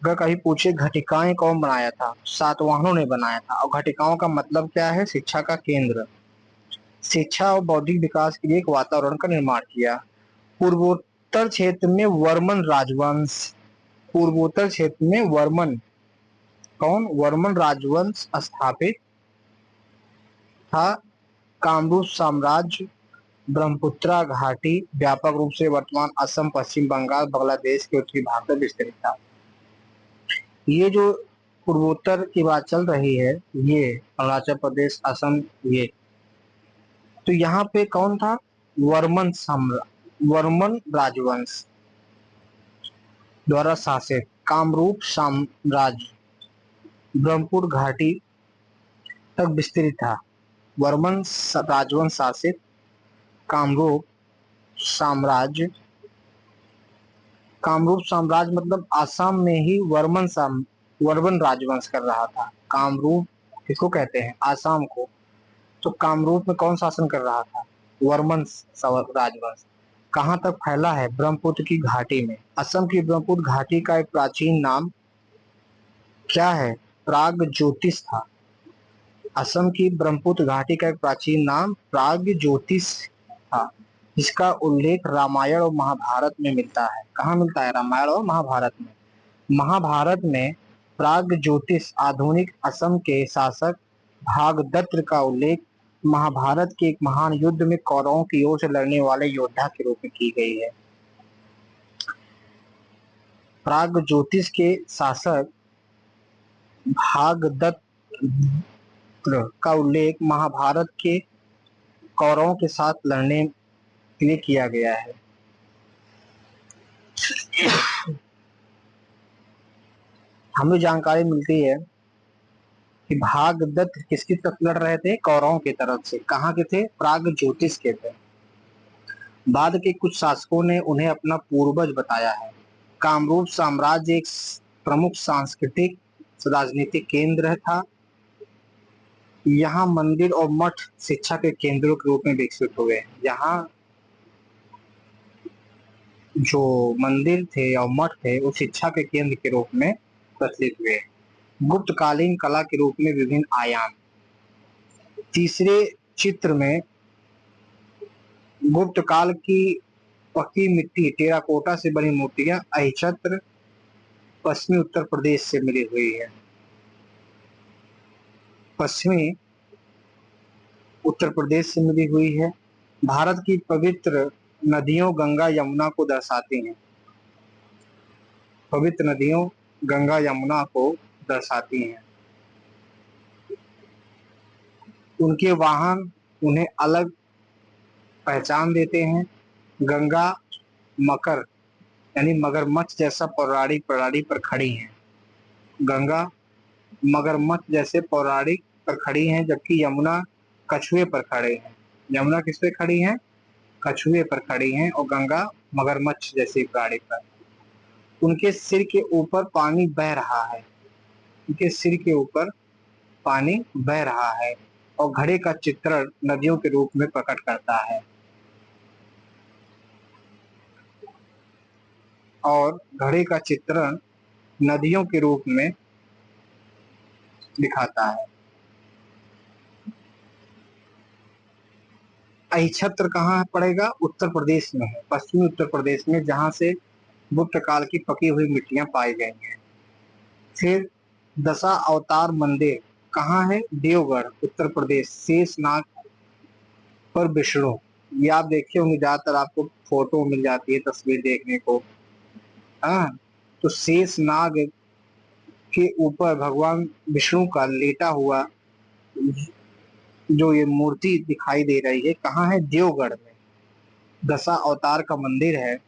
अगर कहीं पूछे घटिकाएं कौन बनाया था? सातवाहनों ने बनाया था। और घटिकाओं का मतलब क्या है? शिक्षा का केंद्र। शिक्षा और बौद्धिक विकास के लिए एक वातावरण का निर्माण किया। पूर्वोत्तर क्षेत्र में वर्मन राजवंश, पूर्वोत्तर क्षेत्र में वर्मन, कौन, वर्मन राजवंश स्थापित था। कामरूप साम्राज्य ब्रह्मपुत्रा घाटी व्यापक रूप से वर्तमान असम, पश्चिम बंगाल, बांग्लादेश के उत्तरी भाग में विस्तृत था। ये जो पूर्वोत्तर की बात चल रही है, ये अरुणाचल प्रदेश, असम, ये तो यहाँ पे कौन था, वर्मन राजवंश द्वारा शासित कामरूप साम्राज्य ब्रह्मपुर घाटी तक विस्तृत था। वर्मन राजवंश शासित कामरूप साम्राज्य, कामरूप साम्राज्य मतलब आसाम में ही वर्मन राजवंश कर रहा था। कामरूप किसको कहते हैं, आसाम को। तो कामरूप में कौन शासन कर रहा था, वर्मन राजवंश। कहां तक फैला है, ब्रह्मपुत्र की घाटी में। असम की ब्रह्मपुत्र घाटी का एक प्राचीन नाम क्या है, प्रागज्योतिष था। असम की ब्रह्मपुत्र घाटी का एक प्राचीन नाम प्रागज्योतिष था, जिसका उल्लेख रामायण और महाभारत में मिलता है। कहाँ मिलता है, रामायण और महाभारत में। महाभारत में प्रागज्योतिष आधुनिक असम के शासक भागदत्त का उल्लेख महाभारत के एक महान युद्ध में कौरवों की ओर से लड़ने वाले योद्धा के रूप में की गई है। प्रागज्योतिष के शासक भागदत्त का उल्लेख महाभारत के कौरवों के साथ लड़ने के लिए किया गया है। हमें जानकारी मिलती है कि भागदत्त किसकी तरफ लड़ रहे थे, कौरवों की तरफ से। कहाँ के थे, प्रागज्योतिष के थे। बाद के कुछ शासकों ने उन्हें अपना पूर्वज बताया है। कामरूप साम्राज्य एक प्रमुख सांस्कृतिक राजनीतिक केंद्र था। यहाँ मंदिर और मठ शिक्षा के केंद्रों के रूप में विकसित हुए। यहाँ जो मंदिर थे और मठ थे वो शिक्षा के केंद्र के रूप में प्रचलित हुए। गुप्तकालीन कला के रूप में विभिन्न आयाम। तीसरे चित्र में गुप्त काल की पक्की मिट्टी टेराकोटा से बनी मूर्तियां अहिच्छत्र पश्चिमी उत्तर प्रदेश से मिली हुई है। पश्चिमी उत्तर प्रदेश से मिली हुई है। भारत की पवित्र नदियों गंगा यमुना को दर्शाती हैं। पवित्र नदियों गंगा यमुना को दर्शाती हैं। उनके वाहन उन्हें अलग पहचान देते हैं। गंगा मकर यानी मगरमच्छ जैसा पौराणिक प्रणाली पर खड़ी हैं। गंगा मगरमच्छ जैसे पौराणिक पर खड़ी हैं, जबकि यमुना कछुए पर खड़े हैं। यमुना किस पे खड़ी हैं, कछुए पर खड़ी हैं, और गंगा मगरमच्छ जैसी प्राणी पर। उनके सिर के ऊपर पानी बह रहा है। उनके सिर के ऊपर पानी बह रहा है और घड़े का चित्रण नदियों के रूप में प्रकट करता है। और घड़े का चित्रण नदियों के रूप में दिखाता है। अहिच्छत्र कहाँ पड़ेगा, उत्तर प्रदेश में है, पश्चिमी उत्तर प्रदेश में, जहां से गुप्त काल की पकी हुई मिट्टियां पाई गई हैं। फिर दशा अवतार मंदिर कहाँ है, देवगढ़, उत्तर प्रदेश, शेषनाग पर विष्णु। ये आप देखे होंगे, ज्यादातर आपको फोटो मिल जाती है, तस्वीर देखने को। हाँ, तो शेषनाग के ऊपर भगवान विष्णु का लेटा हुआ जो ये मूर्ति दिखाई दे रही है, कहाँ है, देवगढ़ में। दशा अवतार का मंदिर है।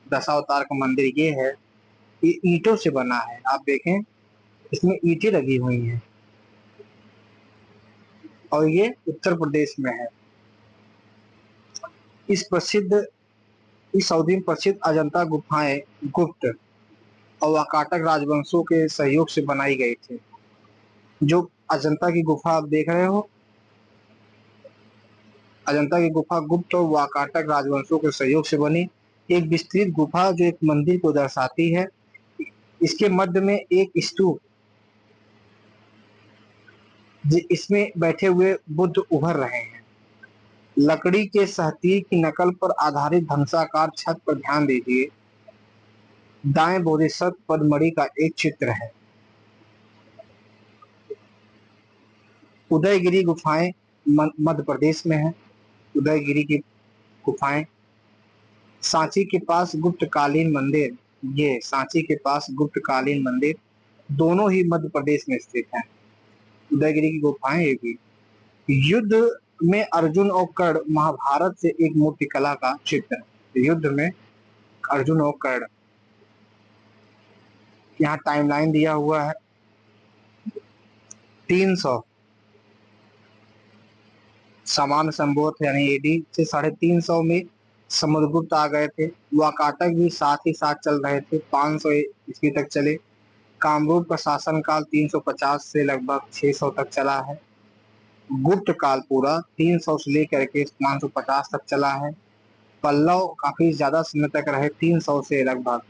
दशा अवतार का मंदिर ये है, ये ईंटों से बना है। आप देखें, इसमें ईंटें लगी हुई हैं और ये उत्तर प्रदेश में है। इस अवधि में प्रसिद्ध अजंता गुफाएं गुप्त और वाकाटक राजवंशों के सहयोग से बनाई गई थी। जो अजंता की गुफा आप देख रहे हो, अजंता की गुफा गुप्त और वाकाटक राजवंशों के सहयोग से बनी एक विस्तृत गुफा जो एक मंदिर को दर्शाती है। इसके मध्य में एक स्तूप, इसमें बैठे हुए बुद्ध उभर रहे हैं। लकड़ी के सहतीर की नकल पर आधारित ध्वंसाकार छत पर ध्यान दीजिए। दाएं बोधिसत्व पदमणि का एक चित्र है। उदयगिरी गुफाएं मध्य प्रदेश में है। उदयगिरी की गुफाएं। सांची के पास गुप्तकालीन मंदिर, ये सांची के पास गुप्तकालीन मंदिर दोनों ही मध्य प्रदेश में स्थित हैं। उदयगिरी की गुफाएं ये भी। युद्ध में अर्जुन और कर्ण महाभारत से एक मूर्तिकला का चित्र। युद्ध में अर्जुन और कर्ण। यहाँ टाइमलाइन दिया हुआ है। 300 सामान्य संबोध यानी एडी से 350 में समुद्रगुप्त आ गए थे। वाकाटक भी साथ ही साथ चल रहे थे, 500 ईस्वी तक चले। कामरूप का शासनकाल 350 से लगभग 600 तक चला है। गुप्त काल पूरा 300 से लेकर के 550 तक चला है। पल्लव काफी ज्यादा समय तक रहे, 300 से लगभग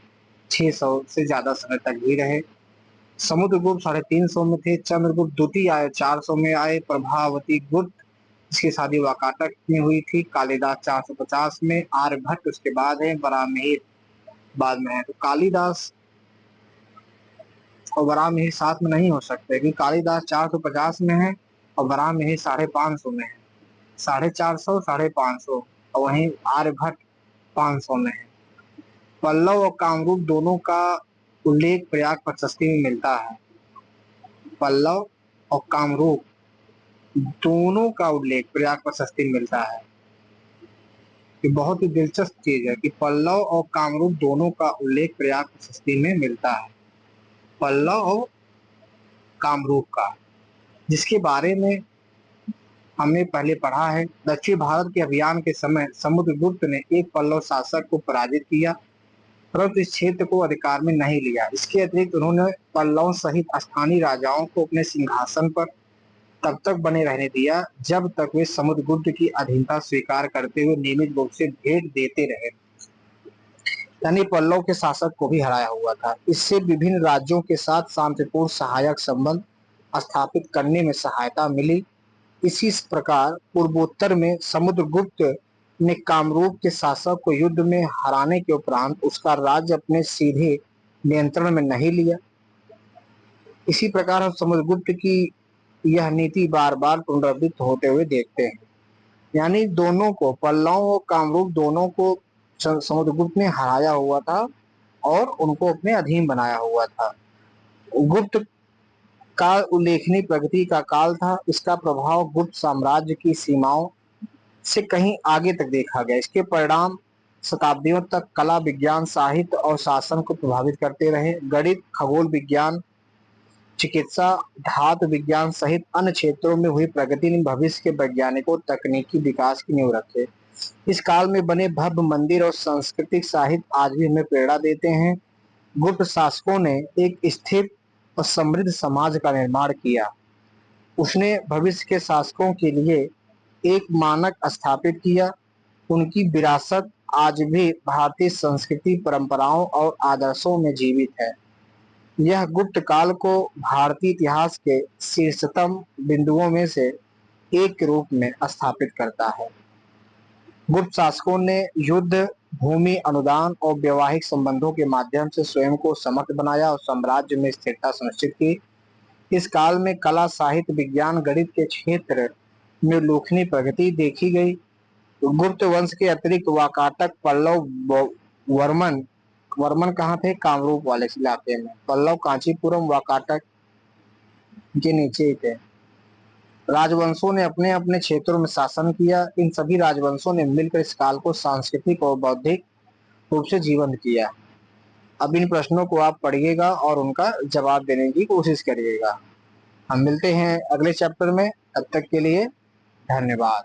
600 से ज्यादा समय तक भी रहे। समुद्रगुप्त 350 में थे। चंद्रगुप्त द्वितीय आए, 400 में आए। प्रभावती गुप्त, इसकी शादी वाकाटक में हुई थी। कालिदास 450 में। आर्यभट्ट उसके बाद है। वराहमिहिर बाद में है। तो कालिदास और वराहमिहिर साथ में नहीं हो सकते, क्योंकि कालिदास 450 में है और वराहमिहिर 550 में है। 450, 550 और वहीं आर्यभट्ट 500 में है। पल्लव और कामरूप दोनों का उल्लेख प्रयाग प्रशस्ति में मिलता है। पल्लव और कामरूप दोनों का उल्लेख प्रयाग प्रशस्ति में मिलता है। ये बहुत ही दिलचस्प चीज है कि पल्लव और कामरूप दोनों का उल्लेख प्रयाग प्रशस्ति में मिलता है। पल्लव और कामरूप का, जिसके बारे में हमने पहले पढ़ा है। दक्षिण भारत के अभियान के समय समुद्रगुप्त ने एक पल्लव शासक को पराजित किया, परंतु इस क्षेत्र को अधिकार में नहीं लिया। इसके अतिरिक्त उन्होंने पल्लव सहित स्थानीय राजाओं को अपने सिंहासन पर तब तक बने रहने दिया जब तक वे समुद्रगुप्त की अधीनता स्वीकार करते हुए नियमित रूप से भेंट देते रहे। यानी पल्लव के शासक को भी हराया हुआ था। इससे विभिन्न राज्यों के साथ शांतिपूर्ण सहायक संबंध स्थापित करने में सहायता मिली। इसी प्रकार पूर्वोत्तर में समुद्रगुप्त ने कामरूप के शासक को युद्ध में हराने के उपरांत उसका राज्य अपने सीधे नियंत्रण में नहीं लिया। इसी प्रकार हम समुद्रगुप्त की यह नीति बार बार पुनरावृत्त होते हुए देखते हैं। यानी दोनों को, पल्लव और कामरूप दोनों को समुद्रगुप्त ने हराया हुआ था और उनको अपने अधीन बनाया हुआ था। गुप्त काल उल्लेखनीय प्रगति का काल था। इसका प्रभाव गुप्त साम्राज्य की सीमाओं से कहीं आगे तक देखा गया। इसके परिणाम शताब्दियों तक कला, विज्ञान, साहित्य और शासन को प्रभावित करते रहे। गणित, खगोल विज्ञान, चिकित्सा, धातु विज्ञान सहित अन्य क्षेत्रों में हुई प्रगति ने भविष्य के वैज्ञानिकों तकनीकी विकास की नींव रखे। इस काल में बने भव्य मंदिर और सांस्कृतिक साहित्य आज भी हमें प्रेरणा देते हैं। गुप्त शासकों ने एक स्थिर और समृद्ध समाज का निर्माण किया। उसने भविष्य के शासकों के लिए एक मानक स्थापित किया। उनकी विरासत आज भी भारतीय संस्कृति, परंपराओं और आदर्शों में जीवित है। यह गुप्त काल को भारतीय इतिहास के शीर्षतम बिंदुओं में से एक के रूप में स्थापित करता है। गुप्त शासकों ने युद्ध, भूमि, अनुदान और वैवाहिक संबंधों के माध्यम से स्वयं को समर्थ बनाया और साम्राज्य में स्थिरता सुनिश्चित की। इस काल में कला, साहित्य, विज्ञान, गणित के क्षेत्र में उल्लेखनीय प्रगति देखी गई। गुप्त वंश के अतिरिक्त वाकाटक, पल्लव, वर्मन वर्मन कहाँ थे? कामरूप वाले इलाके में। पल्लव कांचीपुरम, वाकाटक के नीचे ही थे। राजवंशों ने अपने अपने क्षेत्रों में शासन किया। इन सभी राजवंशों ने मिलकर इस काल को सांस्कृतिक और बौद्धिक रूप से जीवंत किया। अब इन प्रश्नों को आप पढ़िएगा और उनका जवाब देने की कोशिश करिएगा। हम मिलते हैं अगले चैप्टर में। तब तक के लिए धन्यवाद।